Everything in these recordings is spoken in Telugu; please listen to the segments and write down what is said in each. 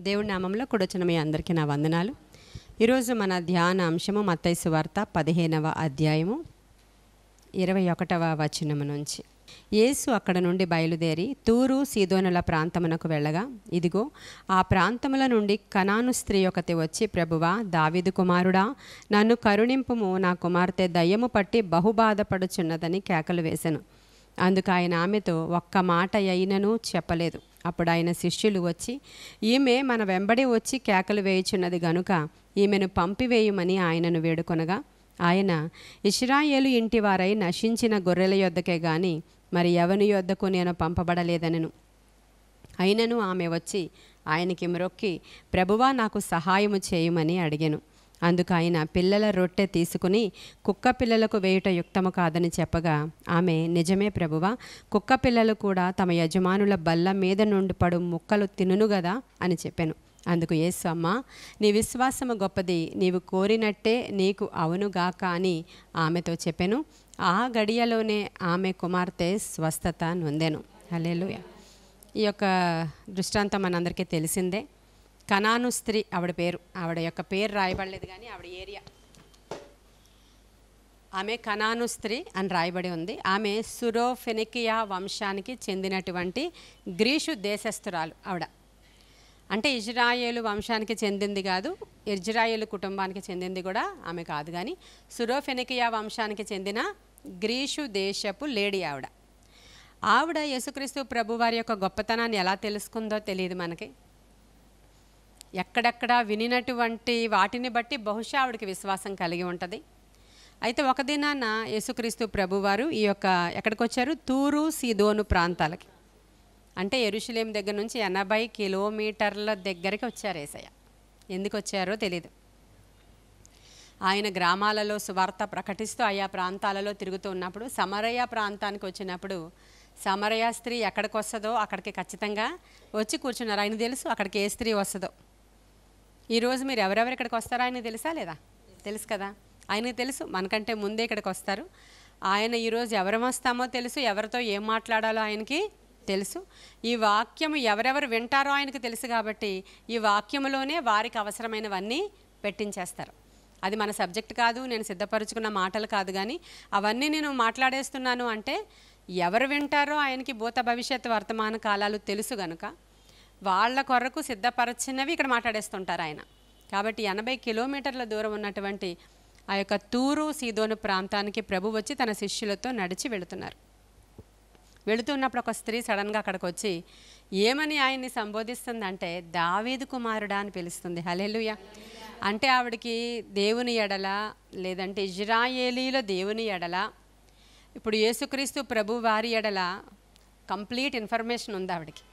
దేవుడి నామంలో కూడొచ్చిన మీ అందరికీ నా వందనాలు. ఈరోజు మన ధ్యాన అంశము మత్తయి సువార్త 15వ అధ్యాయము 21వ వచనము నుంచి. యేసు అక్కడ నుండి బయలుదేరి తూరు సీదోనుల ప్రాంతమునకు వెళ్ళగా, ఇదిగో ఆ ప్రాంతముల నుండి కనాను స్త్రీ ఒకటి వచ్చి, ప్రభువా, దావీదు కుమారుడా, నన్ను కరుణింపుము, నా కుమార్తె దయ్యము పట్టి బహుబాధపడుచున్నదని కేకలు వేసెను. అందుకు ఆయన ఆమెతో ఒక్క మాట అయినను చెప్పలేదు. అప్పుడు ఆయన శిష్యులు వచ్చి, ఈమె మన వెంబడి వచ్చి కేకలు వేయుచున్నది గనుక ఈమెను పంపివేయుమని ఆయనను వేడుకొనగా, ఆయన, ఇశ్రాయేలు ఇంటి వారై నశించిన గొర్రెల యొద్దకే గాని మరి ఎవని యొద్దకు నేను పంపబడలేదనెను. అయినను ఆమె వచ్చి ఆయనకి మ్రొక్కి, ప్రభువా, నాకు సహాయము చేయమని అడిగెను. అందుకు ఆయన పిల్లల రొట్టె తీసుకుని కుక్క పిల్లలకు వేయుట యుక్తము కాదని చెప్పగా, ఆమె, నిజమే ప్రభువా, కుక్క పిల్లలు కూడా తమ యజమానుల బల్ల మీద నుండి పడు ముక్కలు తినును గదా అని చెప్పాను. అందుకు యేసు, అమ్మా, నీ విశ్వాసము గొప్పది, నీవు కోరినట్టే నీకు అవునుగాక అని ఆమెతో చెప్పాను. ఆ గడియలోనే ఆమె కుమార్తె స్వస్థత నొందెను. హల్లెలూయా. ఈ యొక్క దృష్టాంతం మనందరికీ తెలిసిందే. కనాను స్త్రీ ఆవిడ పేరు, ఆవిడ యొక్క పేరు రాయబడలేదు కానీ ఆవిడ ఏరియా, ఆమె కనాను స్త్రీ అని రాయబడి ఉంది. ఆమె సురోఫెనికియా వంశానికి చెందినటువంటి గ్రీసు దేశస్థురాలు. ఆవిడ అంటే ఇజ్రాయేలు వంశానికి చెందింది కాదు, ఇజ్రాయేలు కుటుంబానికి చెందింది కూడా ఆమె కాదు, కానీ సురోఫెనికియా వంశానికి చెందిన గ్రీసు దేశపు లేడీ ఆవిడ. ఆవిడ యేసుక్రీస్తు ప్రభువారి యొక్క గొప్పతనాన్ని ఎలా తెలుసుకుందో తెలియదు మనకి. ఎక్కడెక్కడ వినినటువంటి వాటిని బట్టి బహుశా ఆవిడకి విశ్వాసం కలిగి ఉంటుంది. అయితే ఒక దినాన యేసుక్రీస్తు ప్రభువారు ఈ యొక్క ఎక్కడికి వచ్చారు? తూరు సీదోను ప్రాంతాలకి, అంటే యెరూషలేం దగ్గర నుంచి 80 కిలోమీటర్ల దగ్గరికి వచ్చారు యేసయ్య. ఎందుకు వచ్చారో తెలీదు. ఆయన గ్రామాలలో సువార్త ప్రకటిస్తూ ఆయా ప్రాంతాలలో తిరుగుతూ ఉన్నప్పుడు సమరయ ప్రాంతానికి వచ్చినప్పుడు, సమరయ స్త్రీ ఎక్కడికి వస్తుందో అక్కడికి ఖచ్చితంగా వచ్చి కూర్చున్నారు. ఆయన తెలుసు అక్కడికి ఏ స్త్రీ వస్తుందో. ఈరోజు మీరు ఎవరెవరు ఇక్కడికి వస్తారో ఆయనకు తెలుసా లేదా? తెలుసు కదా. ఆయనకు తెలుసు మనకంటే ముందే ఇక్కడికి వస్తారు. ఆయన ఈరోజు ఎవరు వస్తామో తెలుసు, ఎవరితో ఏం మాట్లాడాలో ఆయనకి తెలుసు. ఈ వాక్యము ఎవరెవరు వింటారో ఆయనకు తెలుసు. కాబట్టి ఈ వాక్యములోనే వారికి అవసరమైనవన్నీ పెట్టించేస్తారు. అది మన సబ్జెక్ట్ కాదు, నేను సిద్ధపరుచుకున్న మాటలు కాదు, కానీ అవన్నీ నేను మాట్లాడేస్తున్నాను అంటే ఎవరు వింటారో ఆయనకి భూత భవిష్యత్ వర్తమాన కాలాలు తెలుసు గనుక వాళ్ళ కొరకు సిద్ధపరచినవి ఇక్కడ మాట్లాడేస్తుంటారు ఆయన. కాబట్టి 80 కిలోమీటర్ల దూరం ఉన్నటువంటి ఆ యొక్క తూరు సీదోను ప్రాంతానికి ప్రభు వచ్చి తన శిష్యులతో నడిచి వెళుతున్నారు. వెళుతున్నప్పుడు ఒక స్త్రీ సడన్గా అక్కడికి వచ్చి ఏమని ఆయన్ని సంబోధిస్తుందంటే, దావీదు కుమారుడా అని పిలుస్తుంది. హల్లెలూయా. అంటే ఆవిడకి దేవుని ఎడల, లేదంటే ఇజ్రాయేలీల దేవుని ఎడల, ఇప్పుడు యేసుక్రీస్తు ప్రభు వారి ఎడల కంప్లీట్ ఇన్ఫర్మేషన్ ఉంది ఆవిడకి.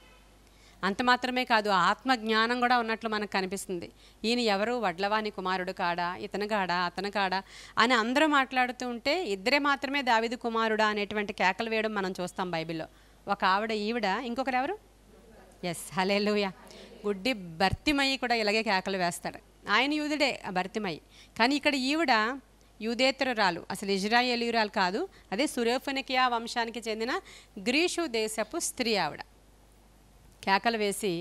అంత మాత్రమే కాదు, ఆత్మజ్ఞానం కూడా ఉన్నట్లు మనకు కనిపిస్తుంది. ఈయన ఎవరు? వడ్లవాని కుమారుడు కాడా, ఇతను కాడా, అతను కాడా అని అందరూ మాట్లాడుతూ ఉంటే ఇద్దరే మాత్రమే దావీదు కుమారుడా అనేటువంటి కేకలు వేయడం మనం చూస్తాం బైబిల్లో. ఒక ఆవిడ ఈవిడ, ఇంకొకరు ఎవరు? ఎస్, హల్లెలూయా. గుడ్డి భర్తిమయి కూడా ఇలాగే కేకలు వేస్తాడు. ఆయన యూదుడే భర్తిమయి, కానీ ఇక్కడ ఈవిడ యూదేతరురాలు, అసలు ఇజ్రాయేలీయురాలు కాదు. అదే సురోఫెనికియా వంశానికి చెందిన గ్రీసు దేశపు స్త్రీ. ఆవిడ కేకలు వేసి,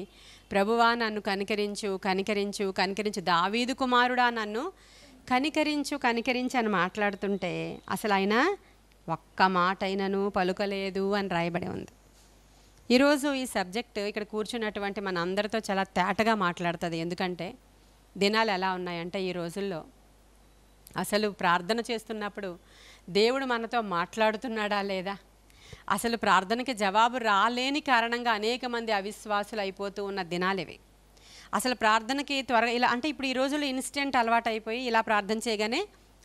ప్రభువా, నన్ను కనికరించు, కనికరించు, కనికరించు, దావీదు కుమారుడా, నన్ను కనికరించు, కనికరించు అని మాట్లాడుతుంటే అసలు ఆయన ఒక్క మాట అయినను పలుకలేదు అని రాయబడి ఉంది. ఈరోజు ఈ సబ్జెక్ట్ ఇక్కడ కూర్చున్నటువంటి మన అందరితో చాలా తేటగా మాట్లాడుతుంది. ఎందుకంటే దినాలు ఎలా ఉన్నాయంటే, ఈ రోజుల్లో అసలు ప్రార్థన చేస్తున్నప్పుడు దేవుడు మనతో మాట్లాడుతున్నాడా లేదా, అసలు ప్రార్థనకి జవాబు రాలేని కారణంగా అనేక మంది అవిశ్వాసులు అయిపోతూ ఉన్న దినాలివి. అసలు ప్రార్థనకి త్వరగా ఇలా అంటే ఇప్పుడు ఈ రోజుల్లో ఇన్స్టెంట్ అలవాటు అయిపోయి ఇలా ప్రార్థన చేయగానే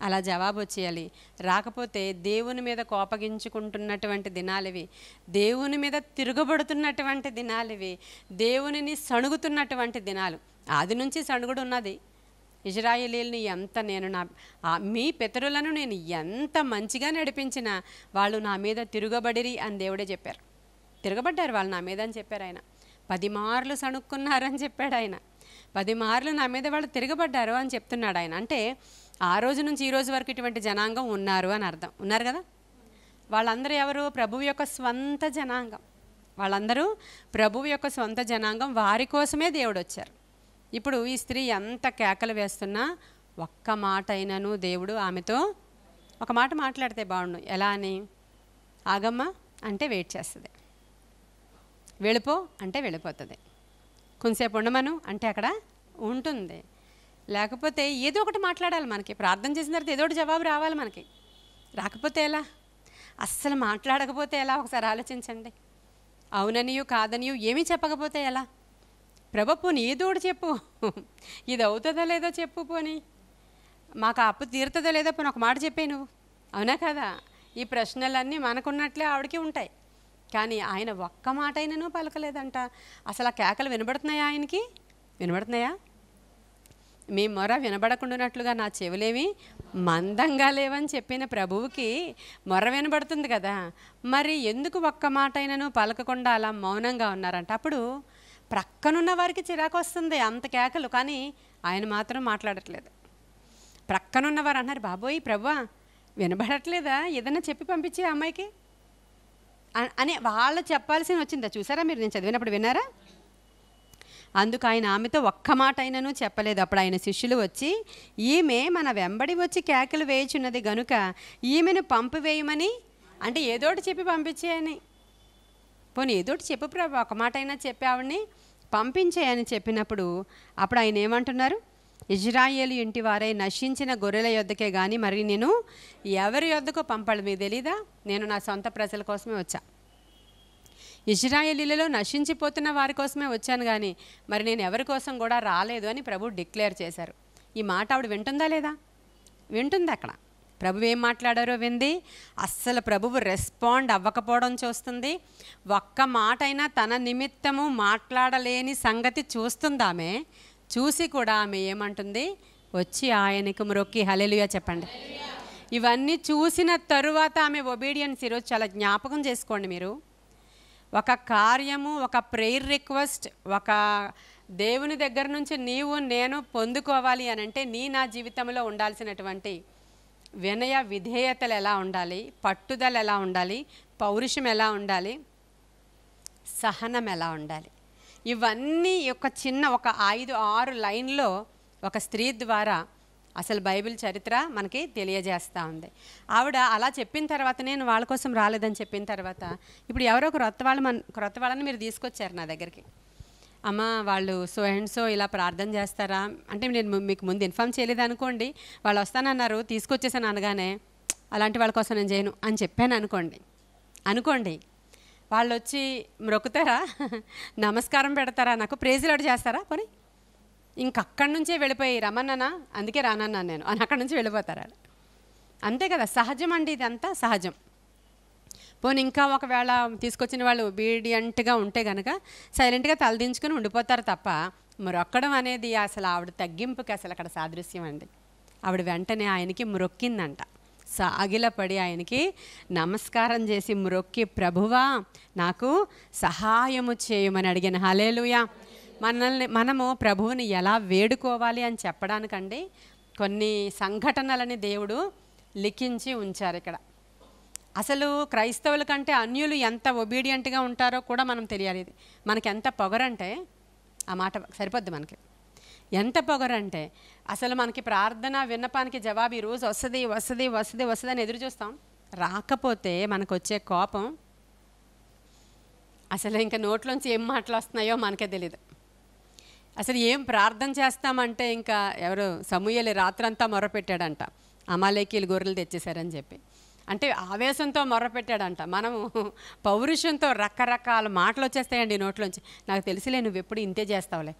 అలా జవాబు వచ్చేయాలి. రాకపోతే దేవుని మీద కోపగించుకుంటున్నటువంటి దినాలివి, దేవుని మీద తిరగబడుతున్నటువంటి దినాలివి, దేవునిని సణుగుతున్నటువంటి దినాలు. ఆది నుంచి సణుగుడు ఉన్నది. ఇజ్రాయేలీల్ని మీ పితరులను నేను ఎంత మంచిగా నడిపించినా వాళ్ళు నా మీద తిరగబడిరి అని దేవుడే చెప్పారు. తిరగబడ్డారు వాళ్ళు నా మీద అని చెప్పారు ఆయన. 10 మార్లు సణుక్కున్నారని చెప్పాడు ఆయన. 10 మార్లు నా మీద వాళ్ళు తిరగబడ్డారు అని చెప్తున్నాడు ఆయన. అంటే ఆ రోజు నుంచి ఈ రోజు వరకు ఇటువంటి జనాంగం ఉన్నారు అని అర్థం. ఉన్నారు కదా. వాళ్ళందరూ ఎవరు? ప్రభువు యొక్క స్వంత జనాంగం. వాళ్ళందరూ ప్రభువు యొక్క సొంత జనాంగం. వారి కోసమే దేవుడు వచ్చారు. ఇప్పుడు ఈ స్త్రీ ఎంత కేకలు వేస్తున్నా ఒక్క మాట అయినను దేవుడు ఆమెతో ఒక మాట మాట్లాడితే బాగుండు. ఎలా అని? ఆగమ్మా అంటే వెయిట్ చేస్తుంది, వెళ్ళిపో అంటే వెళ్ళిపోతుంది, కొంతసేపు ఉండమను అంటే అక్కడ ఉంటుంది. లేకపోతే ఏదో ఒకటి మాట్లాడాలి. మనకి ప్రార్థన చేసిన తర్వాత ఏదో ఒకటి జవాబు రావాలి మనకి. రాకపోతే ఎలా? అస్సలు మాట్లాడకపోతే ఎలా? ఒకసారి ఆలోచించండి. అవుననియు కాదనియు ఏమీ చెప్పకపోతే ఎలా? ప్రభు పోనీ ఏదో ఒకటి చెప్పు, ఇది అవుతుందో లేదో చెప్పు, పోనీ మాకు అప్పు తీరుతుందో లేదో పోనీ ఒక మాట చెప్పే నువ్వు. అవునా కదా? ఈ ప్రశ్నలన్నీ మనకున్నట్లే ఆవిడకి ఉంటాయి. కానీ ఆయన ఒక్క మాట అయినను పలకలేదంట. అసలు ఆ కేకలు వినబడుతున్నాయా? ఆయనకి వినబడుతున్నాయా? మీ మొర వినబడకుండానట్లుగా నా చెవులేమి మందంగా లేవని చెప్పిన ప్రభువుకి మొర వినబడుతుంది కదా. మరి ఎందుకు ఒక్క మాట అయినను పలకకుండా అలా మౌనంగా ఉన్నారంట? అప్పుడు ప్రక్కనున్న వారికి చిరాకు వస్తుంది, అంత కేకలు. కానీ ఆయన మాత్రం మాట్లాడట్లేదు. ప్రక్కనున్నవారు అన్నారు, బాబోయ్ ప్రభువా వినబడట్లేదా, ఏదైనా చెప్పి పంపించే అమ్మాయికి అని వాళ్ళు చెప్పాల్సి వచ్చిందా? చూసారా మీరు? నేను చదివినప్పుడు విన్నారా? అందుకు ఆయన ఆమెతో ఒక్క మాట అయినను చెప్పలేదు. అప్పుడు ఆయన శిష్యులు వచ్చి, ఈమె మన వెంబడి వచ్చి కేకలు వేయుచున్నది గనుక ఈమెను పంపివేయమని, అంటే ఏదోటి చెప్పి పంపించేయని. పోనీ ఏదోటి చెప్పు ప్రభు, ఒక మాట అయినా చెప్పి ఆవిడ్ని పంపించేయని చెప్పినప్పుడు అప్పుడు ఆయన ఏమంటున్నారు? ఇజ్రాయేలు ఇంటి వారై నశించిన గొర్రెల యొద్దకే కానీ మరి నేను ఎవరి యొద్దకు పంపాలి మీకు తెలీదా? నేను నా సొంత ప్రజల కోసమే వచ్చా, ఇజ్రాయేలీలలో నశించిపోతున్న వారి కోసమే వచ్చాను, కానీ మరి నేను ఎవరి కోసం కూడా రాలేదు అని ప్రభు డిక్లేర్ చేశారు. ఈ మాట ఆవిడ వింటుందా లేదా? వింటుంది. అక్కడ ప్రభు ఏం మాట్లాడారో వింది. అస్సలు ప్రభువు రెస్పాండ్ అవ్వకపోవడం చూస్తుంది. ఒక్క మాట అయినా తన నిమిత్తము మాట్లాడలేని సంగతి చూస్తుంది ఆమె. చూసి కూడా ఆమె ఏమంటుంది? వచ్చి ఆయనకు మ్రొక్కి హల్లెలూయా చెప్పండి. ఇవన్నీ చూసిన తరువాత ఆమె ఒబీడియన్స్. ఈరోజు చాలా జ్ఞాపకం చేసుకోండి మీరు. ఒక కార్యము, ఒక ప్రేయర్ రిక్వెస్ట్, ఒక దేవుని దగ్గర నుంచి నీవు నేను పొందుకోవాలి అని అంటే నా జీవితంలో ఉండాల్సినటువంటి వినయ విధేయతలు ఎలా ఉండాలి, పట్టుదల ఎలా ఉండాలి, పౌరుషం ఎలా ఉండాలి, సహనం ఎలా ఉండాలి, ఇవన్నీ ఒక 5-6 లైన్లో ఒక స్త్రీ ద్వారా అసలు బైబిల్ చరిత్ర మనకి తెలియజేస్తూ ఉంది. ఆవిడ అలా చెప్పిన తర్వాత, నేను వాళ్ళ కోసం రాలేదని చెప్పిన తర్వాత, ఇప్పుడు ఎవరో ఒక క్రొత్త వాళ్ళని మీరు తీసుకొచ్చారు నా దగ్గరికి. అమ్మ వాళ్ళు సో అండ్ సో ఇలా ప్రార్థన చేస్తారా అంటే, నేను మీకు ముందు ఇన్ఫామ్ చేయలేదు అనుకోండి, వాళ్ళు వస్తానన్నారు తీసుకొచ్చేసాను అనగానే అలాంటి వాళ్ళ కోసం నేను చేయను అని చెప్పాను అనుకోండి. వాళ్ళు వచ్చి మ్రొక్కుతారా, నమస్కారం పెడతారా, నాకు ప్రేజులాడు చేస్తారా? పోనీ ఇంకక్కడి నుంచే వెళ్ళిపోయి రమ్మన్నానా అందుకే రానన్నాను నేను అని అక్కడి నుంచి వెళ్ళిపోతారా? అంతే కదా, సహజం అండి, ఇదంతా సహజం. పోనీ ఇంకా ఒకవేళ తీసుకొచ్చిన వాళ్ళు ఒబీడియంట్గా ఉంటే కనుక సైలెంట్గా తలదించుకొని ఉండిపోతారు తప్ప, మొరొక్కడం అనేది అసలు ఆవిడ తగ్గింపుకి అసలు అక్కడ సాదృశ్యం అండి. ఆవిడ వెంటనే ఆయనకి మ్రొక్కిందంట. సాగిలపడి ఆయనకి నమస్కారం చేసి మ్రొక్కి, ప్రభువా నాకు సహాయము చేయమని అడిగిన. హల్లెలూయా. మనము ప్రభువుని ఎలా వేడుకోవాలి అని చెప్పడానికండి కొన్ని సంఘటనలని దేవుడు లిఖించి ఉంచారు ఇక్కడ. అసలు క్రైస్తవుల కంటే అన్యులు ఎంత ఒబీడియంట్గా ఉంటారో కూడా మనం తెలియాలి. మనకి ఎంత పొగరంటే, ఆ మాట సరిపోద్ది మనకి, ఎంత పొగరంటే అసలు మనకి ప్రార్థన విన్నపానికి జవాబు ఈరోజు వస్తుంది అని ఎదురు చూస్తాం. రాకపోతే మనకు వచ్చే కోపం అసలు ఇంకా నోట్లోంచి ఏం మాటలు వస్తున్నాయో మనకే తెలీదు. అసలు ఏం ప్రార్థన చేస్తామంటే, ఇంకా ఎవరు సమూయేలు రాత్రంతా మొరపెట్టాడంట, అమాలేకీలు గొర్రెలు తెచ్చేశారని చెప్పి. అంటే ఆవేశంతో మొర్రపెట్టాడంట. మనము పౌరుషంతో రకరకాల మాటలు వచ్చేస్తాయండి నోట్లోంచి. నాకు తెలిసిలే నువ్వు ఎప్పుడు ఇంతే చేస్తావులే,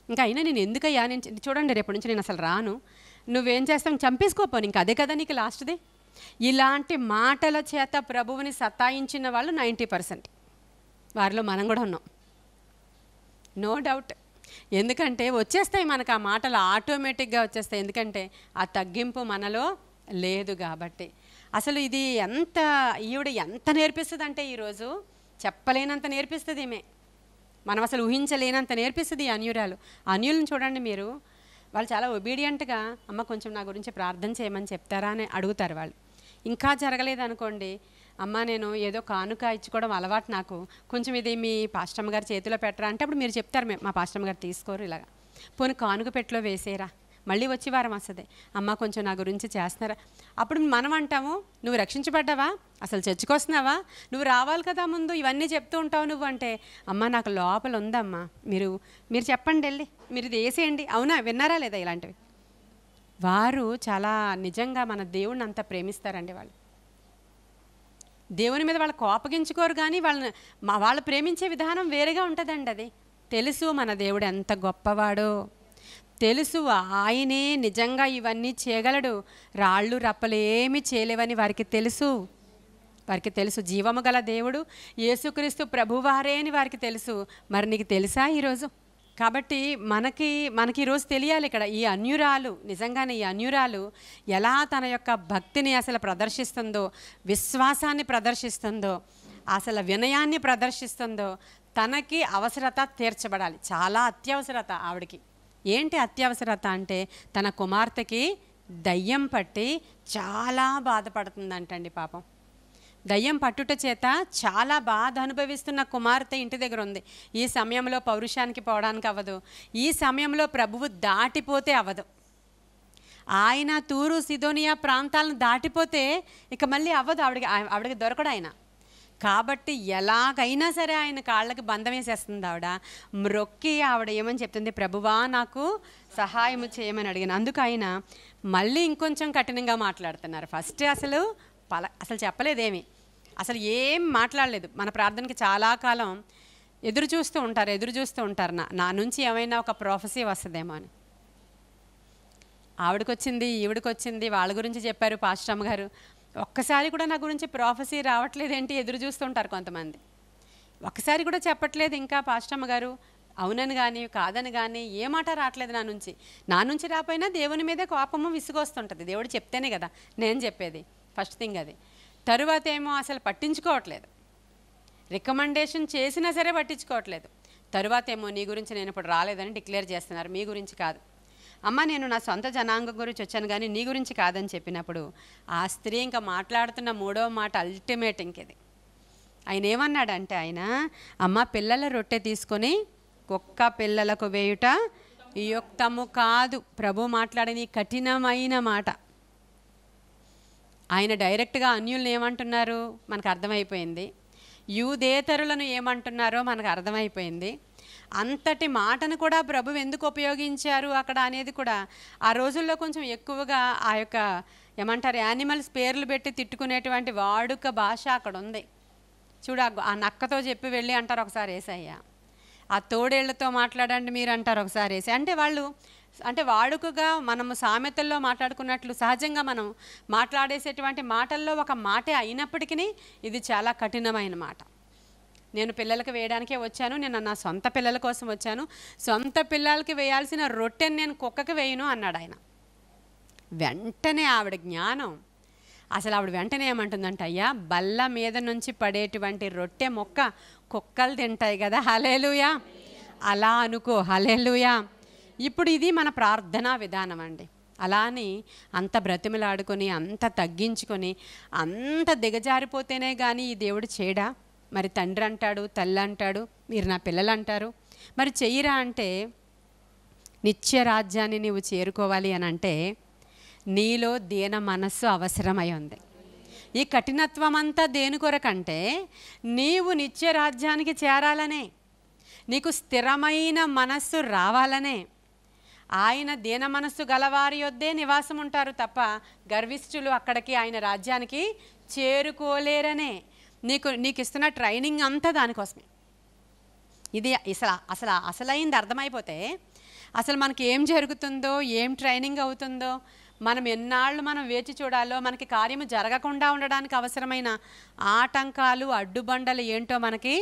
ఇంకా అయినా నేను ఎందుకయ్యా, నేను చూడండి రేపటి నుంచి నేను అసలు రాను, నువ్వేం చేస్తావు చంపేసుకోపోను, ఇంకా అదే కదా నీకు లాస్ట్ది. ఇలాంటి మాటల చేత ప్రభువుని సతాయించిన వాళ్ళు 90%. వారిలో మనం కూడా ఉన్నాం, నో డౌట్. ఎందుకంటే వచ్చేస్తాయి మనకు ఆ మాటలు, ఆటోమేటిక్గా వచ్చేస్తాయి. ఎందుకంటే ఆ తగ్గింపు మనలో లేదు కాబట్టి. అసలు ఇది ఈవిడ ఎంత నేర్పిస్తుంది అంటే, ఈరోజు చెప్పలేనంత నేర్పిస్తుంది ఈమె. మనం అసలు ఊహించలేనంత నేర్పిస్తుంది ఈ అన్యులను చూడండి మీరు. వాళ్ళు చాలా ఒబీడియంట్గా, అమ్మ కొంచెం నా గురించి ప్రార్థన చేయమని చెప్తారా అని అడుగుతారు వాళ్ళు. ఇంకా జరగలేదు అనుకోండి, అమ్మ నేను ఏదో కానుక ఇచ్చుకోవడం అలవాటు నాకు, కొంచెం ఇది మీ పాస్టమ్మ గారి చేతిలో పెట్టరా అంటే అప్పుడు మీరు చెప్తారు, మా పాస్టమ్మ గారు తీసుకోరు ఇలాగా. పోనీ కానుక పెట్టెలో వేసేరా, మళ్ళీ వచ్చి వారం వస్తుంది, అమ్మ కొంచెం నా గురించి చేస్తున్నారా. అప్పుడు మనం అంటాము, నువ్వు రక్షించబడ్డావా, అసలు చర్చకొస్తున్నావా, నువ్వు రావాలి కదా ముందు, ఇవన్నీ చెప్తూ ఉంటావు నువ్వు అంటే, అమ్మ నాకు లోపల ఉందమ్మా, మీరు చెప్పండి వెళ్ళి, మీరు ఇది వేసేయండి. అవునా, విన్నారా లేదా ఇలాంటివి. వారు చాలా నిజంగా మన దేవుణ్ణి అంత ప్రేమిస్తారండి. వాళ్ళు దేవుని మీద వాళ్ళు కోపగించుకోరు, కానీ వాళ్ళు ప్రేమించే విధానం వేరేగా ఉంటుందండి. అది తెలుసు మన దేవుడు ఎంత గొప్పవాడో, తెలుసు ఆయనే నిజంగా ఇవన్నీ చేయగలడు, రాళ్ళు రప్పలు ఏమీ చేయలేవని వారికి తెలుసు. జీవము గల దేవుడు యేసుక్రీస్తు ప్రభువారే అని వారికి తెలుసు. మరి నీకు తెలుసా ఈరోజు? కాబట్టి మనకి ఈరోజు తెలియాలి ఇక్కడ ఈ అన్యురాలు, నిజంగానే ఈ అన్యురాలు ఎలా తన యొక్క భక్తిని అసలు ప్రదర్శిస్తుందో, విశ్వాసాన్ని ప్రదర్శిస్తుందో, అసలు వినయాన్ని ప్రదర్శిస్తుందో. తనకి అవసరత తీర్చబడాలి, చాలా అత్యవసరత ఆవిడికి. ఏంటి అత్యవసరత అంటే, తన కుమార్తెకి దయ్యం పట్టి చాలా బాధపడుతుందంటండి. పాపం దయ్యం పట్టుట చేత చాలా బాధ అనుభవిస్తున్న కుమార్తె ఇంటి దగ్గర ఉంది. ఈ సమయంలో పౌరుషానికి పోవడానికి అవ్వదు, ఈ సమయంలో ప్రభువు దాటిపోతే అవ్వదు. ఆయన తూరు సిదోనియా ప్రాంతాలను దాటిపోతే ఇక మళ్ళీ అవ్వదు, ఆవిడకి దొరకడు ఆయన. కాబట్టి ఎలాగైనా సరే ఆయన కాళ్ళకి బంధం వేసేస్తుంది ఆవిడ. మ్రొక్కి ఆవిడ ఏమని చెప్తుంది, ప్రభువా నాకు సహాయం చేయమని అడిగిన. అందుకు ఆయన మళ్ళీ ఇంకొంచెం కఠినంగా మాట్లాడుతున్నారు. ఫస్ట్ అసలు చెప్పలేదేమి, అసలు ఏం మాట్లాడలేదు. మన ప్రార్థనకి చాలా కాలం ఎదురు చూస్తూ ఉంటారు నా నుంచి ఏమైనా ఒక ప్రొఫెసీ వస్తుందేమో అని. ఆవిడకొచ్చింది, ఈవిడకొచ్చింది, వాళ్ళ గురించి చెప్పారు పాస్టర్ అమ్మగారు. ఒక్కసారి కూడా నా గురించి ప్రొఫెసీ రావట్లేదేంటి, ఎదురు చూస్తుంటారు కొంతమంది. ఒక్కసారి కూడా చెప్పట్లేదు ఇంకా పాస్టర్ అమ్మగారు, అవునని కానీ కాదని కానీ ఏ మాట రావట్లేదు నా నుంచి రాపోయినా దేవుని మీదే కోపము విసుగొస్తుంటుంది. దేవుడు చెప్తేనే కదా నేను చెప్పేది. ఫస్ట్ థింగ్ అది. తరువాత ఏమో అసలు పట్టించుకోవట్లేదు, రికమెండేషన్ చేసినా సరే పట్టించుకోవట్లేదు. తరువాత ఏమో నీ గురించి నేను ఇప్పుడు రాలేదని డిక్లేర్ చేస్తున్నారు, మీ గురించి కాదు. అమ్మ నేను నా సొంత జనాంగం గురించి వచ్చాను కానీ నీ గురించి కాదని చెప్పినప్పుడు ఆ స్త్రీ ఇంకా మాట్లాడుతున్న మూడవ మాట అల్టిమేట్ ఇంకేది. ఆయన ఏమన్నాడంటే, ఆయన అమ్మ పిల్లల రొట్టె తీసుకొని కుక్క పిల్లలకు వేయుట యుక్తము కాదు. ప్రభు మాట్లాడని కఠినమైన మాట. ఆయన డైరెక్ట్గా అన్యుల్ని ఏమంటున్నారు మనకు అర్థమైపోయింది, యూదేతరులను ఏమంటున్నారో మనకు అర్థమైపోయింది. అంతటి మాటను కూడా ప్రభు ఎందుకు ఉపయోగించారు అక్కడ అనేది కూడా ఆ రోజుల్లో కొంచెం ఎక్కువగా ఆ యొక్క ఏమంటారు యానిమల్స్ పేర్లు పెట్టి తిట్టుకునేటువంటి వాడుక భాష అక్కడ ఉంది. చూడు, ఆ నక్కతో చెప్పి వెళ్ళి అంటారు ఒకసారి యేసయ్య, ఆ తోడేళ్లతో మాట్లాడండి మీరు అంటారు ఒకసారి యేసయ్య. అంటే వాడుకగా మనము సామెతల్లో మాట్లాడుకున్నట్లు సహజంగా మనం మాట్లాడేసేటువంటి మాటల్లో ఒక మాటే అయినప్పటికీ ఇది చాలా కఠినమైన మాట. నేను పిల్లలకి వేయడానికే వచ్చాను, నేను నా సొంత పిల్లల కోసం వచ్చాను, సొంత పిల్లలకి వేయాల్సిన రొట్టెని నేను కుక్కకి వేయను అన్నాడు ఆయన. వెంటనే ఆవిడ జ్ఞానం, అసలు ఆవిడ వెంటనే ఏమంటుందంటే, అయ్యా బల్ల మీద నుంచి పడేటువంటి రొట్టె మొక్క కుక్కలు తింటాయి కదా, హల్లెలూయా, అలా అనుకో, హల్లెలూయా. ఇప్పుడు ఇది మన ప్రార్థనా విధానం అండి. అలా అని అంత బ్రతిమలాడుకొని అంత తగ్గించుకొని అంత దిగజారిపోతేనే కానీ ఈ దేవుడు చేయడా? మరి తండ్రి అంటాడు, తల్లి అంటాడు, మీరు నా పిల్లలు అంటారు, మరి చెయ్యరా అంటే, నిత్య రాజ్యాన్ని నీవు చేరుకోవాలి అని అంటే నీలో దీన మనస్సు అవసరమై ఉంది. ఈ కఠినత్వం అంతా దేని కొరకంటే నీవు నిత్య రాజ్యానికి చేరాలనే, నీకు స్థిరమైన మనస్సు రావాలనే. ఆయన దీన మనస్సు గలవారి యొద్దే నివాసం ఉంటారు తప్ప గర్విష్ఠులు అక్కడికి ఆయన రాజ్యానికి చేరుకోలేరనే. నీకు ఇస్తున్న ట్రైనింగ్ అంతా దానికోసమే. ఇది అసలైంది అర్థమైపోతే అసలు మనకి ఏం జరుగుతుందో, ఏం ట్రైనింగ్ అవుతుందో, మనం ఎన్నాళ్ళు మనం వేచి చూడాలో, మనకి కార్యము జరగకుండా ఉండడానికి అవసరమైన ఆటంకాలు అడ్డుబండలు ఏంటో మనకి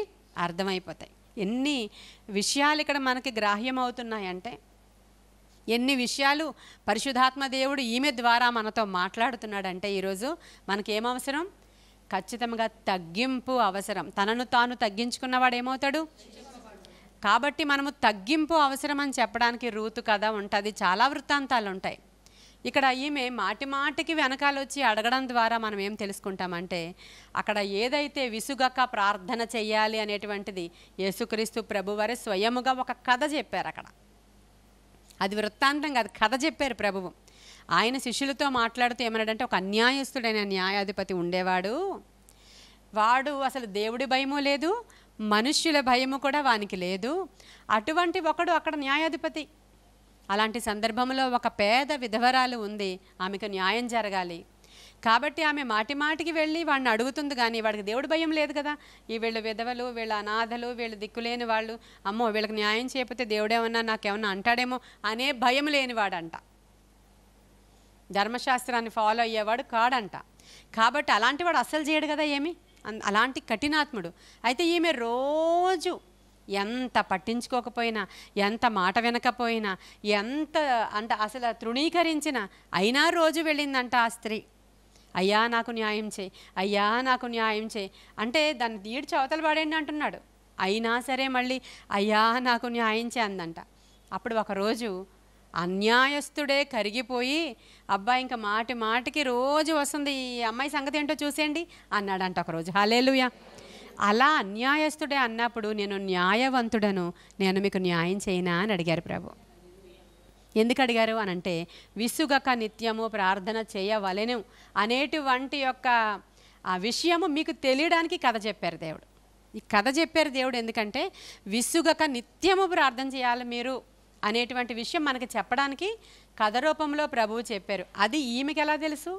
అర్థమైపోతాయి. ఎన్ని విషయాలు ఇక్కడ మనకి గ్రాహ్యమవుతున్నాయంటే, ఎన్ని విషయాలు పరిశుద్ధాత్మ దేవుడు ఈమె ద్వారా మనతో మాట్లాడుతున్నాడంటే, ఈరోజు మనకేమవసరం? ఖచ్చితంగా తగ్గింపు అవసరం. తనను తాను తగ్గించుకున్నవాడు ఏమవుతాడు? కాబట్టి మనము తగ్గింపు అవసరం అని చెప్పడానికి రూతు కథ ఉంటుంది, చాలా వృత్తాంతాలు ఉంటాయి. ఇక్కడ ఈమె మాటి మాటికి వెనకాల వచ్చి అడగడం ద్వారా మనం ఏం తెలుసుకుంటామంటే, అక్కడ ఏదైతే విసుగక ప్రార్థన చెయ్యాలి అనేటువంటిది యేసుక్రీస్తు ప్రభువారే స్వయముగా ఒక కథ చెప్పారు. అక్కడ అది వృత్తాంతం కాదు, కథ చెప్పారు ప్రభువు. ఆయన శిష్యులతో మాట్లాడుతూ ఏమన్నాడంటే, ఒక అన్యాయస్తుడైన న్యాయాధిపతి ఉండేవాడు. వాడు అసలు దేవుడి భయము లేదు, మనుష్యుల భయము కూడా వానికి లేదు. అటువంటి ఒకడు అక్కడ న్యాయాధిపతి. అలాంటి సందర్భంలో ఒక పేద విధవరాలు ఉంది, ఆమెకు న్యాయం జరగాలి. కాబట్టి ఆమె మాటి మాటికి వెళ్ళి వాడిని అడుగుతుంది, కానీ వాడికి దేవుడి భయం లేదు కదా. ఈ వీళ్ళు విధవలు, వీళ్ళ అనాథలు, వీళ్ళు దిక్కులేని వాళ్ళు, అమ్మో వీళ్ళకి న్యాయం చేయకపోతే దేవుడేమన్నా నాకేమన్నా అంటాడేమో అనే భయం లేనివాడంట. ధర్మశాస్త్రాన్ని ఫాలో అయ్యేవాడు కాడంట. కాబట్టి అలాంటి వాడు అస్సలు చేయడు కదా ఏమి, అలాంటి కఠినాత్ముడు. అయితే ఈమె రోజు ఎంత పట్టించుకోకపోయినా, ఎంత మాట వినకపోయినా, ఎంత అంటే అసలు తృణీకరించిన అయినా రోజు వెళ్ళిందంట ఆ స్త్రీ. అయ్యా నాకు న్యాయం చేయి, అయ్యా నాకు న్యాయం చేయి అంటే దాన్ని తీడ్చి అవతల పడేయండి అంటున్నాడు. అయినా సరే మళ్ళీ అయ్యా నాకు న్యాయం చేయి అందంట. అప్పుడు ఒకరోజు అన్యాయస్తుడే కరిగిపోయి, అబ్బా ఇంకా మాటి మాటికి రోజు వస్తుంది, ఈ అమ్మాయి సంగతి ఏంటో చూసేయండి అన్నాడంట ఒకరోజు. హల్లెలూయా. అలా అన్యాయస్తుడే అన్నప్పుడు, నేను న్యాయవంతుడను, నేను మీకు న్యాయం చేయనా అని అడిగారు ప్రభు. ఎందుకు అడిగారు అని అంటే, విసుగక నిత్యము ప్రార్థన చేయవలెను అనేటువంటి యొక్క ఆ విషయము మీకు తెలియడానికి కథ చెప్పారు దేవుడు. ఈ కథ చెప్పారు దేవుడు ఎందుకంటే, విసుగక నిత్యము ప్రార్థన చేయాలి మీరు అనేటువంటి విషయం మనకి చెప్పడానికి కథ రూపంలో ప్రభువు చెప్పారు. అది ఈమెకి ఎలా తెలుసు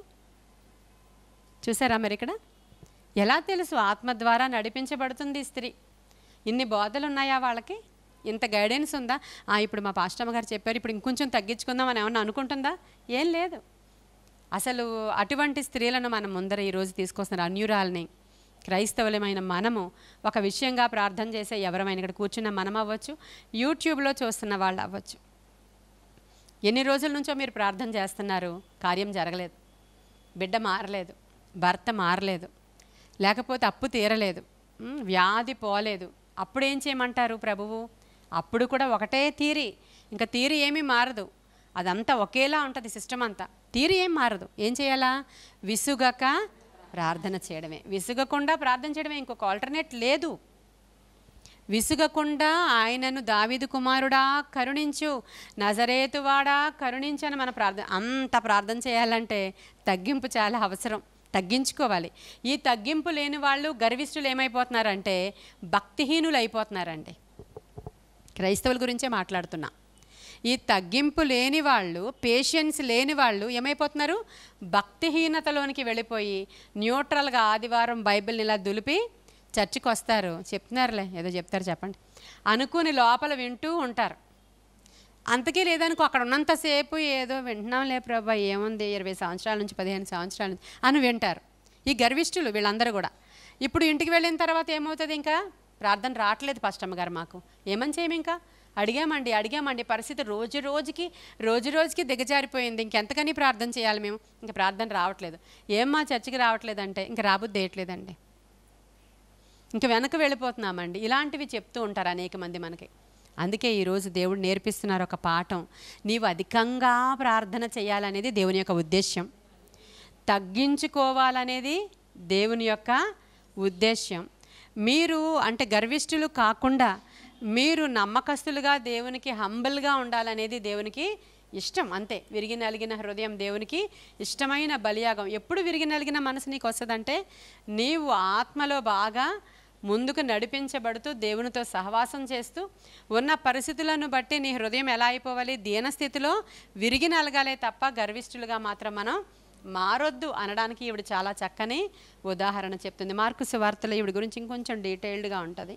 చూసారా మరి ఇక్కడ? ఎలా తెలుసు? ఆత్మ ద్వారా నడిపించబడుతుంది స్త్రీ. ఇన్ని బోధలు ఉన్నాయా వాళ్ళకి? ఇంత గైడెన్స్ ఉందా? ఇప్పుడు మా పాస్టమ్మ గారు చెప్పారు, ఇప్పుడు ఇంకొంచెం తగ్గించుకుందాం అని ఏమన్నా అనుకుంటుందా? ఏం లేదు. అసలు అటువంటి స్త్రీలను మనం ముందర ఈరోజు తీసుకొస్తున్నారు. అన్యురాల్ని క్రైస్తవులమైన మనము ఒక విషయంగా ప్రార్థన చేసే ఎవరమైనా, ఇక్కడ కూర్చున్న మనం అవ్వచ్చు, యూట్యూబ్లో చూస్తున్న వాళ్ళు అవ్వచ్చు. ఎన్ని రోజుల నుంచో మీరు ప్రార్థన చేస్తున్నారు, కార్యం జరగలేదు, బిడ్డ మారలేదు, భర్త మారలేదు, లేకపోతే అప్పు తీరలేదు, వ్యాధి పోలేదు. అప్పుడేం చేయమంటారు ప్రభువు? అప్పుడు కూడా ఒకటే తీరి, ఇంకా తీరి ఏమీ మారదు, అదంతా ఒకేలా ఉంటుంది సిస్టమ్ అంతా, తీరి ఏం మారదు. ఏం చేయాలా? విసుగక ప్రార్థన చేయడమే. విసుగకుండా ప్రార్థన చేయడమే, ఇంకొక ఆల్టర్నేట్ లేదు. విసుగకుండా ఆయనను దావీదు కుమారుడా కరుణించు, నజరేతువాడా కరుణించు అని మన ప్రార్థన. అంత ప్రార్థన చేయాలంటే తగ్గింపు చాలా అవసరం, తగ్గించుకోవాలి. ఈ తగ్గింపు లేని వాళ్ళు గర్విష్ఠులు ఏమైపోతున్నారంటే భక్తిహీనులు అయిపోతున్నారండి. క్రైస్తవుల గురించే మాట్లాడుతున్నా. ఈ తగ్గింపు లేని వాళ్ళు, పేషెన్స్ లేని వాళ్ళు ఏమైపోతున్నారు? భక్తిహీనతలోనికి వెళ్ళిపోయి న్యూట్రల్గా ఆదివారం బైబిల్ని ఇలా దులిపి చర్చికి వస్తారు, చెప్తున్నారులే ఏదో చెప్తారు చెప్పండి అనుకుని లోపల వింటూ ఉంటారు. అంతకీ లేదనుకో, అక్కడ ఉన్నంతసేపు ఏదో వింటున్నాంలే ప్రభా, ఏముంది 20 సంవత్సరాల నుంచి 15 సంవత్సరాల నుంచి అని వింటారు. ఈ గర్విష్ఠులు వీళ్ళందరూ కూడా. ఇప్పుడు ఇంటికి వెళ్ళిన తర్వాత ఏమవుతుంది? ఇంకా ప్రార్థన రావట్లేదు పాస్టమ్మ గారు మాకు, ఏమని చేయము? ఇంకా అడిగామండి పరిస్థితి రోజు రోజుకి దిగజారిపోయింది, ఇంకెంతకని ప్రార్థన చేయాలి మేము, ఇంకా ప్రార్థన రావట్లేదు. ఏమ్మా చర్చికి రావట్లేదంటే ఇంకా రాబుద్ది వేయట్లేదండి, ఇంకా వెనక వెళ్ళిపోతున్నామండి. ఇలాంటివి చెప్తూ ఉంటారు అనేక మంది మనకి. అందుకే ఈరోజు దేవుడు నేర్పిస్తున్నారు ఒక పాఠం. నీవు అధికంగా ప్రార్థన చేయాలనేది దేవుని యొక్క ఉద్దేశ్యం, తగ్గించుకోవాలనేది దేవుని యొక్క ఉద్దేశ్యం. మీరు అంటే గర్విష్ఠులు కాకుండా మీరు నమ్మకస్తులుగా దేవునికి హంబల్గా ఉండాలనేది దేవునికి ఇష్టం. అంతే. విరిగి నలిగిన హృదయం దేవునికి ఇష్టమైన బలియాగం. ఎప్పుడు విరిగి నలిగిన మనసు నీకు వస్తుందంటే, నీవు ఆత్మలో బాగా ముందుకు నడిపించబడుతూ దేవునితో సహవాసం చేస్తూ ఉన్న పరిస్థితులను బట్టి నీ హృదయం ఎలా అయిపోవాలి? దీనస్థితిలో విరిగి నలగాలే తప్ప గర్విష్ఠులుగా మాత్రం మనం మారొద్దు అనడానికి ఈవిడ చాలా చక్కని ఉదాహరణ చెప్తుంది. మార్కు సువార్తలో ఈవిడ గురించి ఇంకొంచెం డీటెయిల్డ్గా ఉంటుంది.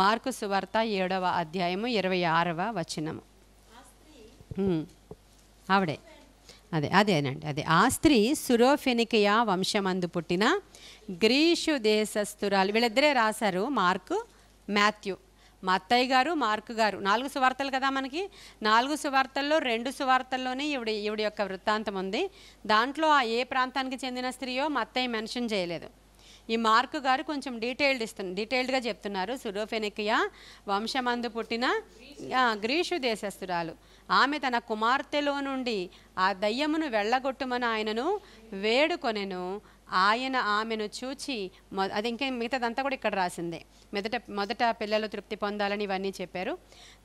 మార్కు సువార్త 7వ అధ్యాయము 26వ వచనము. ఆవిడే అదేనండి. ఆ స్త్రీ సురోఫెనికియా వంశమందు పుట్టిన గ్రీసు దేశస్థురాలు. వీళ్ళిద్దరే రాశారు, మార్కు మాథ్యూ. మత్తయి గారు, మార్కు గారు. 4 సువార్తలు కదా మనకి. 4 సువార్తల్లో 2 సువార్తల్లోనే ఈవిడ యొక్క వృత్తాంతం ఉంది. దాంట్లో ఏ ప్రాంతానికి చెందిన స్త్రీయో మత్తయి మెన్షన్ చేయలేదు. ఈ మార్కు గారు కొంచెం డీటెయిల్డ్గా చెప్తున్నారు. సురోఫెనికియా వంశమందు పుట్టిన గ్రీసు దేశస్థురాలు. ఆమె తన కుమార్తెలో నుండి ఆ దయ్యమును వెళ్ళగొట్టుమని ఆయనను వేడుకొనెను. ఆయన ఆమెను చూచి అది ఇంకా మిగతాదంతా కూడా ఇక్కడ రాసిందే. మొదట పిల్లలు తృప్తి పొందాలని ఇవన్నీ చెప్పారు.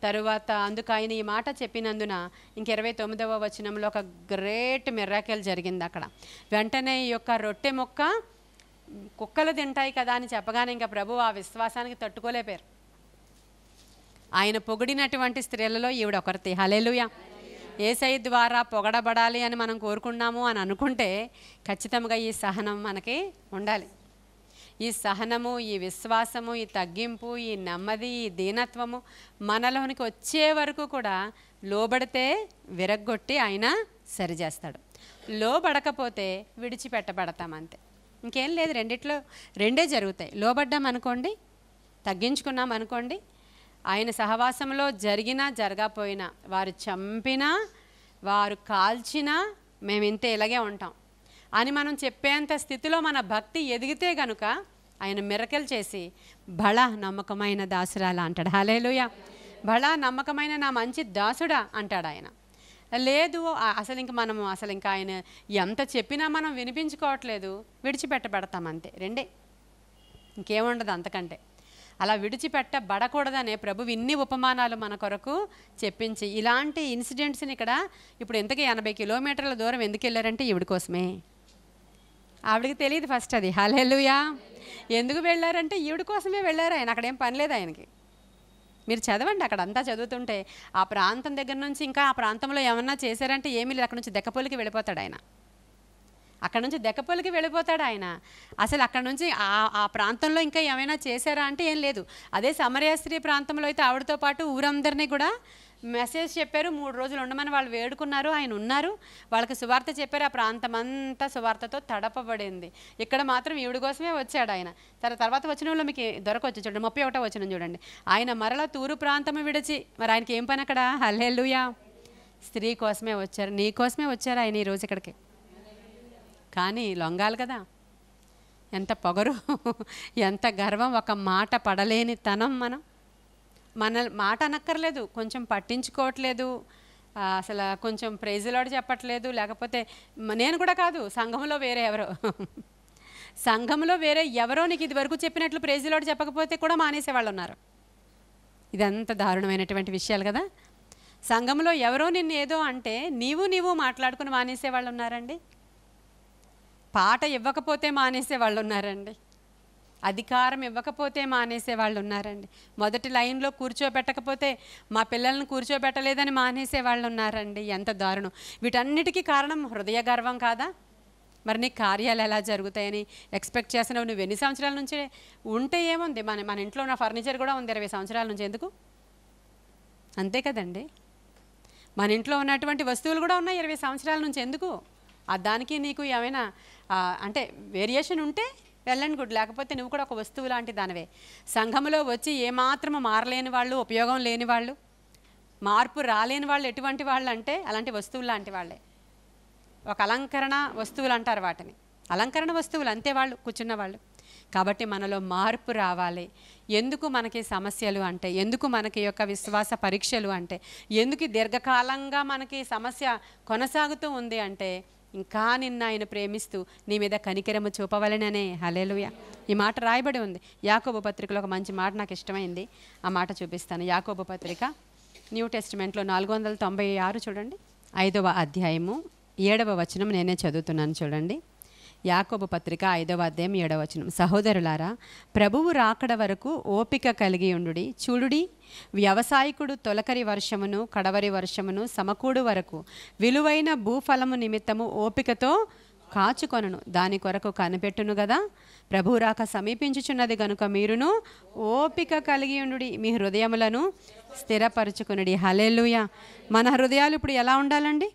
తరువాత అందుకు ఆయన ఈ మాట చెప్పినందున ఇంక 29వ వచనంలో ఒక గ్రేట్ మిరాకిల్ జరిగింది అక్కడ. వెంటనే ఈ యొక్క రొట్టె ముక్క కుక్కలు తింటాయి కదా అని చెప్పగానే ఇంకా ప్రభు ఆ విశ్వాసానికి తట్టుకోలేపారు. ఆయన పొగిడినటువంటి స్త్రీలలో ఈవిడ ఒకరితి. హల్లెలూయా. యేసయ్య ద్వారా పొగడబడాలి అని మనం కోరుకున్నాము అని అనుకుంటే ఖచ్చితంగా ఈ సహనం మనకి ఉండాలి. ఈ సహనము, ఈ విశ్వాసము, ఈ తగ్గింపు, ఈ నెమ్మది, ఈ దీనత్వము మనలోనికి వచ్చే వరకు కూడా లోబడితే విరగ్గొట్టి ఆయన సరిచేస్తాడు. లోబడకపోతే విడిచిపెట్టబడతాం అంతే. ఇంకేం లేదు. రెండే జరుగుతాయి. లోబడ్డాం అనుకోండి, తగ్గించుకున్నాం అనుకోండి, ఆయన సహవాసంలో జరిగినా జరగకపోయినా, వారు చంపినా వారు కాల్చినా మేము ఇంతే ఇలాగే ఉంటాం అని మనం చెప్పేంత స్థితిలో మన భక్తి ఎదిగితే గనుక ఆయన మిరకల్ చేసి బళ నమ్మకమైన దాసురాలా అంటాడు. హల్లెలూయా. బళ నమ్మకమైన నా మంచి దాసుడా అంటాడు ఆయన. లేదు అసలు ఇంకా ఆయన ఎంత చెప్పినా మనం వినిపించుకోవట్లేదు, విడిచిపెట్టబడతాం అంతే. రెండే, ఇంకేముండదు అంతకంటే. అలా విడిచిపెట్టబడకూడదనే ప్రభు ఇన్ని ఉపమానాలు మన కొరకు చెప్పించి ఇలాంటి ఇన్సిడెంట్స్ని ఇక్కడ ఇప్పుడు ఎంతకీ 80 కిలోమీటర్ల దూరం ఎందుకు వెళ్ళారంటే ఈవిడ కోసమే. ఆవిడకి తెలియదు ఫస్ట్ అది. హల్లెలూయా. ఎందుకు వెళ్ళారంటే ఈవిడ కోసమే వెళ్ళారు ఆయన. అక్కడేం పని లేదు ఆయనకి. మీరు చదవండి, అక్కడ అంతా చదువుతుంటే ఆ ప్రాంతం దగ్గర నుంచి ఇంకా ఆ ప్రాంతంలో ఏమన్నా చేశారంటే ఏమీ లేదు. అక్కడ నుంచి దెక్కపోలికి వెళ్ళిపోతాడు ఆయన. అక్కడ నుంచి దెక్కపోలికి వెళ్ళిపోతాడు ఆయన. అసలు అక్కడ నుంచి ఆ ప్రాంతంలో ఇంకా ఏమైనా చేశారా అంటే ఏం లేదు. అదే సమరయ స్త్రీ ప్రాంతంలో అయితే ఆవిడతో పాటు ఊరందరినీ కూడా మెసేజ్ చెప్పారు. 3 రోజులు ఉండమని వాళ్ళు వేడుకున్నారు. ఆయన ఉన్నారు, వాళ్ళకి సువార్త చెప్పారు. ఆ ప్రాంతం అంతా సువార్తతో తడపబడింది. ఇక్కడ మాత్రం ఈవిడ కోసమే వచ్చాడు ఆయన. తర్వాత వచనంలో మీకు దొరకవచ్చు చూడండి, 31వ వచనం చూడండి. ఆయన మరలా తూరు ప్రాంతము విడిచి, మరి ఆయనకి ఏం పని అక్కడ? హల్లెలూయా. స్త్రీ కోసమే వచ్చారు, నీ కోసమే వచ్చారు ఆయన ఈరోజు ఇక్కడికి. కానీ లొంగాలి కదా. ఎంత పొగరు, ఎంత గర్వం, ఒక మాట పడలేని తనం. మన మాట అనక్కర్లేదు, కొంచెం పట్టించుకోవట్లేదు, అసలు కొంచెం ప్రైజ్ లార్డ్ చెప్పట్లేదు, లేకపోతే నేను కూడా కాదు, సంఘంలో వేరే ఎవరో నీకు ఇది వరకు చెప్పినట్లు ప్రైజ్ లార్డ్ చెప్పకపోతే కూడా మానేసేవాళ్ళు ఉన్నారు. ఇదంతా దారుణమైనటువంటి విషయాలు కదా. సంఘంలో ఎవరో నిన్ను ఏదో అంటే నీవు మాట్లాడుకుని మానేసేవాళ్ళు ఉన్నారండి. పాట ఇవ్వకపోతే మానేసే వాళ్ళు ఉన్నారండి. అధికారం ఇవ్వకపోతే మానేసే వాళ్ళు ఉన్నారండి. మొదటి లైన్లో కూర్చోబెట్టకపోతే మా పిల్లల్ని కూర్చోబెట్టలేదని మానేసే వాళ్ళు ఉన్నారండి. ఎంత దారుణం. వీటన్నిటికీ కారణం హృదయ గర్వం కాదా? మరి నీ కార్యాలు ఎలా జరుగుతాయని ఎక్స్పెక్ట్ చేస్తున్నావు. నువ్వు ఎన్ని సంవత్సరాల నుంచి ఉంటే ఏముంది, మన ఇంట్లో ఉన్న ఫర్నిచర్ కూడా ఉంది 20 సంవత్సరాల నుంచి. ఎందుకు? అంతే కదండి. మన ఇంట్లో ఉన్నటువంటి వస్తువులు కూడా ఉన్నాయి 20 సంవత్సరాల నుంచి. ఎందుకు? దానికి నీకు ఏమైనా అంటే వేరియేషన్ ఉంటే వెల్ అండ్ గుడ్, లేకపోతే నువ్వు కూడా ఒక వస్తువు లాంటి దానివే. సంఘంలో వచ్చి ఏమాత్రము మారలేని వాళ్ళు, ఉపయోగం లేని వాళ్ళు, మార్పు రాలేని వాళ్ళు ఎటువంటి వాళ్ళు అంటే అలాంటి వస్తువులు లాంటి వాళ్ళే. ఒక అలంకరణ వస్తువులు అంటారు వాటిని. అలంకరణ వస్తువులు అంతే వాళ్ళు కూర్చున్న వాళ్ళు. కాబట్టి మనలో మార్పు రావాలి. ఎందుకు మనకి సమస్యలు అంటే, ఎందుకు మనకి యొక్క విశ్వాస పరీక్షలు అంటే, ఎందుకు దీర్ఘకాలంగా మనకి సమస్య కొనసాగుతూ ఉంది అంటే, ఇంకా నిన్ను ఆయన ప్రేమిస్తూ నీ మీద కనికరము చూపవలననే. హల్లెలూయా. ఈ మాట రాయబడి ఉంది యాకోబు పత్రికలో. ఒక మంచి మాట నాకు ఇష్టమైంది, ఆ మాట చూపిస్తాను. యాకోబు పత్రిక న్యూ టెస్టిమెంట్లో 496 చూడండి, 5వ అధ్యాయము 7వ వచనం నేనే చదువుతున్నాను చూడండి. యాకోబు పత్రిక 5వ అధ్యాయం 7వ వచనం. సహోదరులారా, ప్రభువు రాకడ వరకు ఓపిక కలిగి ఉండుడి. చూడుడి, వ్యవసాయకుడు తొలకరి వర్షమును కడవరి వర్షమును సమకూడు వరకు విలువైన భూఫలము నిమిత్తము ఓపికతో కాచుకొనను, దాని కొరకు కనిపెట్టును గదా. ప్రభువు రాక సమీపించుచున్నది గనుక మీరును ఓపిక కలిగి ఉండుడి, మీ హృదయములను స్థిరపరచుకునుడి. హల్లెలూయా. మన హృదయాలు ఇప్పుడు ఎలా ఉండాలండి?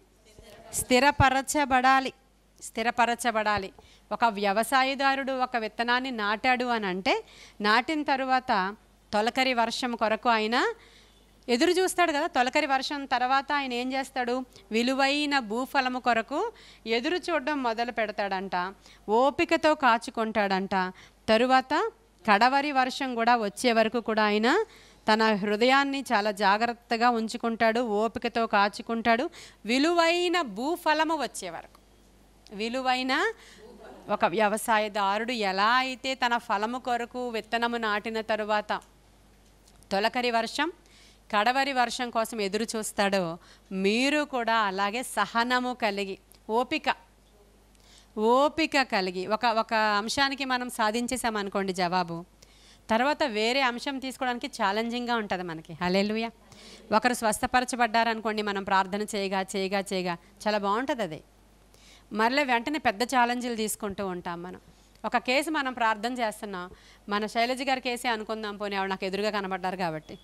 స్థిరపరచబడాలి. ఒక వ్యవసాయదారుడు ఒక విత్తనాన్ని నాటాడు అని అంటే, నాటిన తరువాత తొలకరి వర్షం కొరకు ఆయన ఎదురు చూస్తాడు కదా. తొలకరి వర్షం తర్వాత ఆయన ఏం చేస్తాడు? విలువైన భూఫలము కొరకు ఎదురు చూడడం మొదలు పెడతాడంట, ఓపికతో కాచుకుంటాడంట. తరువాత కడవరి వర్షం కూడా వచ్చే వరకు కూడా ఆయన తన హృదయాన్ని చాలా జాగ్రత్తగా ఉంచుకుంటాడు, ఓపికతో కాచుకుంటాడు, విలువైన భూఫలము వచ్చే వరకు. విలువైన ఒక వ్యవసాయదారుడు ఎలా అయితే తన ఫలము కొరకు విత్తనము నాటిన తరువాత తొలకరి వర్షం, కడవరి వర్షం కోసం ఎదురు చూస్తాడో, మీరు కూడా అలాగే సహనము కలిగి, ఓపిక కలిగి ఒక అంశానికి మనం సాధించేసామనుకోండి జవాబు, తర్వాత వేరే అంశం తీసుకోవడానికి ఛాలెంజింగ్గా ఉంటుంది మనకి. హల్లెలూయా. ఒకరు స్వస్థపరచబడ్డారనుకోండి, మనం ప్రార్థన చేయగా చాలా బాగుంటుంది అది. మరలే వెంటనే పెద్ద ఛాలెంజ్లు తీసుకుంటూ ఉంటాం మనం. ఒక కేసు మనం ప్రార్థన చేస్తున్నాం, మన శైలజ గారి కేసే అనుకుందాం, పోనీ ఆవిడ నాకు ఎదురుగా కనబడ్డారు కాబట్టి.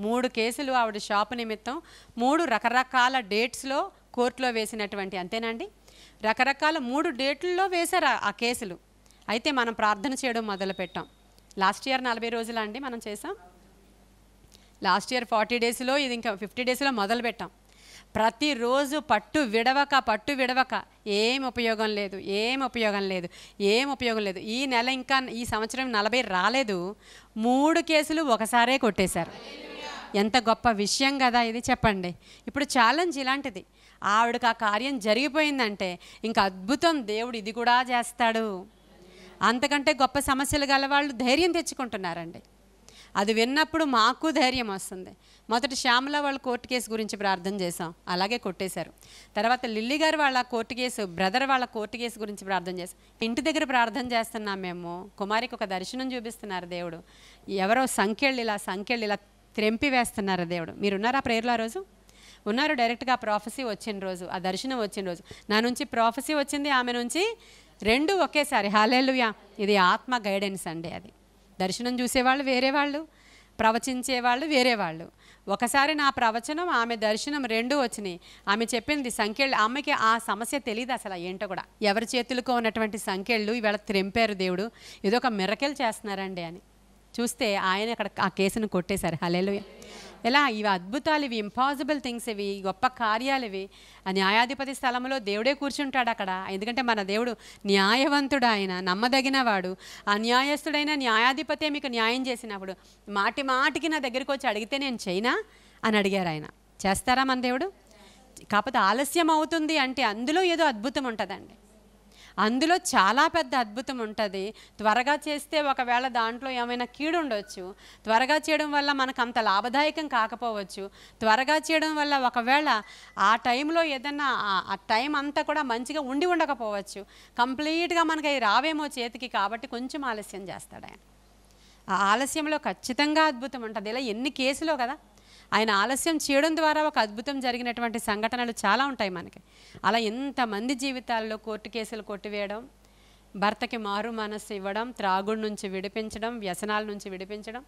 3 కేసులు ఆవిడ షాపు నిమిత్తం 3 రకరకాల డేట్స్లో కోర్టులో వేసినటువంటి, అంతేనండి, రకరకాల 3 డేట్లలో వేశారు ఆ కేసులు. అయితే మనం ప్రార్థన చేయడం మొదలుపెట్టాం. లాస్ట్ ఇయర్ 40 రోజులు అండి మనం చేసాం. లాస్ట్ ఇయర్ 40 డేస్లో, ఇది ఇంకా 50 డేస్లో మొదలుపెట్టాం. ప్రతిరోజు పట్టు విడవక ఏం ఉపయోగం లేదు. ఈ నెల ఇంకా ఈ సంవత్సరం 40 రాలేదు, 3 కేసులు ఒకసారే కొట్టేశారు. ఎంత గొప్ప విషయం కదా ఇది, చెప్పండి. ఇప్పుడు ఛాలెంజ్ ఇలాంటిది. ఆవిడకి ఆ కార్యం జరిగిపోయిందంటే ఇంకా అద్భుతం, దేవుడు ఇది కూడా చేస్తాడు. అంతకంటే గొప్ప సమస్యలు గల వాళ్ళు ధైర్యం తెచ్చుకుంటున్నారండి. అది విన్నప్పుడు మాకు ధైర్యం వస్తుంది. మొదటి శ్యామల వాళ్ళ కోర్టు కేసు గురించి ప్రార్థన చేసాం, అలాగే కొట్టేశారు. తర్వాత లిల్లీ గారు వాళ్ళ కోర్టు కేసు, బ్రదర్ వాళ్ళ కోర్టు కేసు గురించి ప్రార్థన చేసాం. ఇంటి దగ్గర ప్రార్థన చేస్తున్నాం మేము. కుమారికి ఒక దర్శనం చూపిస్తున్నారు దేవుడు. ఎవరో సంఖ్యళ్ళు ఇలా త్రెంపి వేస్తున్నారు దేవుడు. మీరున్నారా ప్రేయర్లో ఆ రోజు? ఉన్నారు. డైరెక్ట్గా ప్రాఫెసీ వచ్చిన రోజు, ఆ దర్శనం వచ్చిన రోజు, నా నుంచి ప్రాఫెసీ వచ్చింది, ఆమె నుంచి 2 ఒకేసారి. హల్లెలూయా. ఇది ఆత్మ గైడెన్స్ అండి. అది దర్శనం చూసేవాళ్ళు వేరే వాళ్ళు, ప్రవచించేవాళ్ళు వేరే వాళ్ళు. ఒకసారి నా ప్రవచనం, ఆమె దర్శనం 2 వచ్చినాయి. ఆమె చెప్పింది సంఖ్యలు, ఆమెకి ఆ సమస్య తెలియదు అసలు ఏంటో కూడా. ఎవరి చేతులకు ఉన్నటువంటి సంఖ్యలు ఇవాళ త్రెంపారు దేవుడు, ఏదో ఒక మిరకెల్ చేస్తున్నారండి అని చూస్తే ఆయన అక్కడ ఆ కేసును కొట్టేశారు. హల్లెలూయా. ఎలా ఇవి అద్భుతాలు, ఇవి ఇంపాసిబుల్ థింగ్స్, ఇవి గొప్ప కార్యాలు ఇవి. ఆ న్యాయాధిపతి స్థలంలో దేవుడే కూర్చుంటాడు అక్కడ. ఎందుకంటే మన దేవుడు న్యాయవంతుడు, ఆయన నమ్మదగినవాడు. ఆ న్యాయస్తుడైన న్యాయాధిపతే మీకు న్యాయం చేసినప్పుడు మాటికి నా దగ్గరికి వచ్చి అడిగితే నేను చేయనా అని అడిగారు ఆయన. చేస్తారా మన దేవుడు? కాకపోతే ఆలస్యం అవుతుంది అంటే అందులో ఏదో అద్భుతం ఉంటుందండి. అందులో చాలా పెద్ద అద్భుతం ఉంటుంది. త్వరగా చేస్తే ఒకవేళ దాంట్లో ఏమైనా కీడు ఉండొచ్చు, త్వరగా చేయడం వల్ల మనకు అంత లాభదాయకం కాకపోవచ్చు, త్వరగా చేయడం వల్ల ఒకవేళ ఆ టైంలో ఏదన్నా ఆ టైం అంతా కూడా మంచిగా ఉండకపోవచ్చు, కంప్లీట్గా మనకి అవి రావేమో చేతికి, కాబట్టి కొంచెం ఆలస్యం చేస్తాడు ఆయన. ఆ ఆలస్యంలో ఖచ్చితంగా అద్భుతం ఉంటుంది. ఇలా ఎన్ని కేసులో కదా ఆయన ఆలస్యం చేయడం ద్వారా ఒక అద్భుతం జరిగినటువంటి సంఘటనలు చాలా ఉంటాయి మనకి. అలా ఎంతమంది జీవితాల్లో కోర్టు కేసులు కొట్టివేయడం, భర్తకి మారు మనస్సు ఇవ్వడం, త్రాగుడు నుంచి విడిపించడం, వ్యసనాల నుంచి విడిపించడం.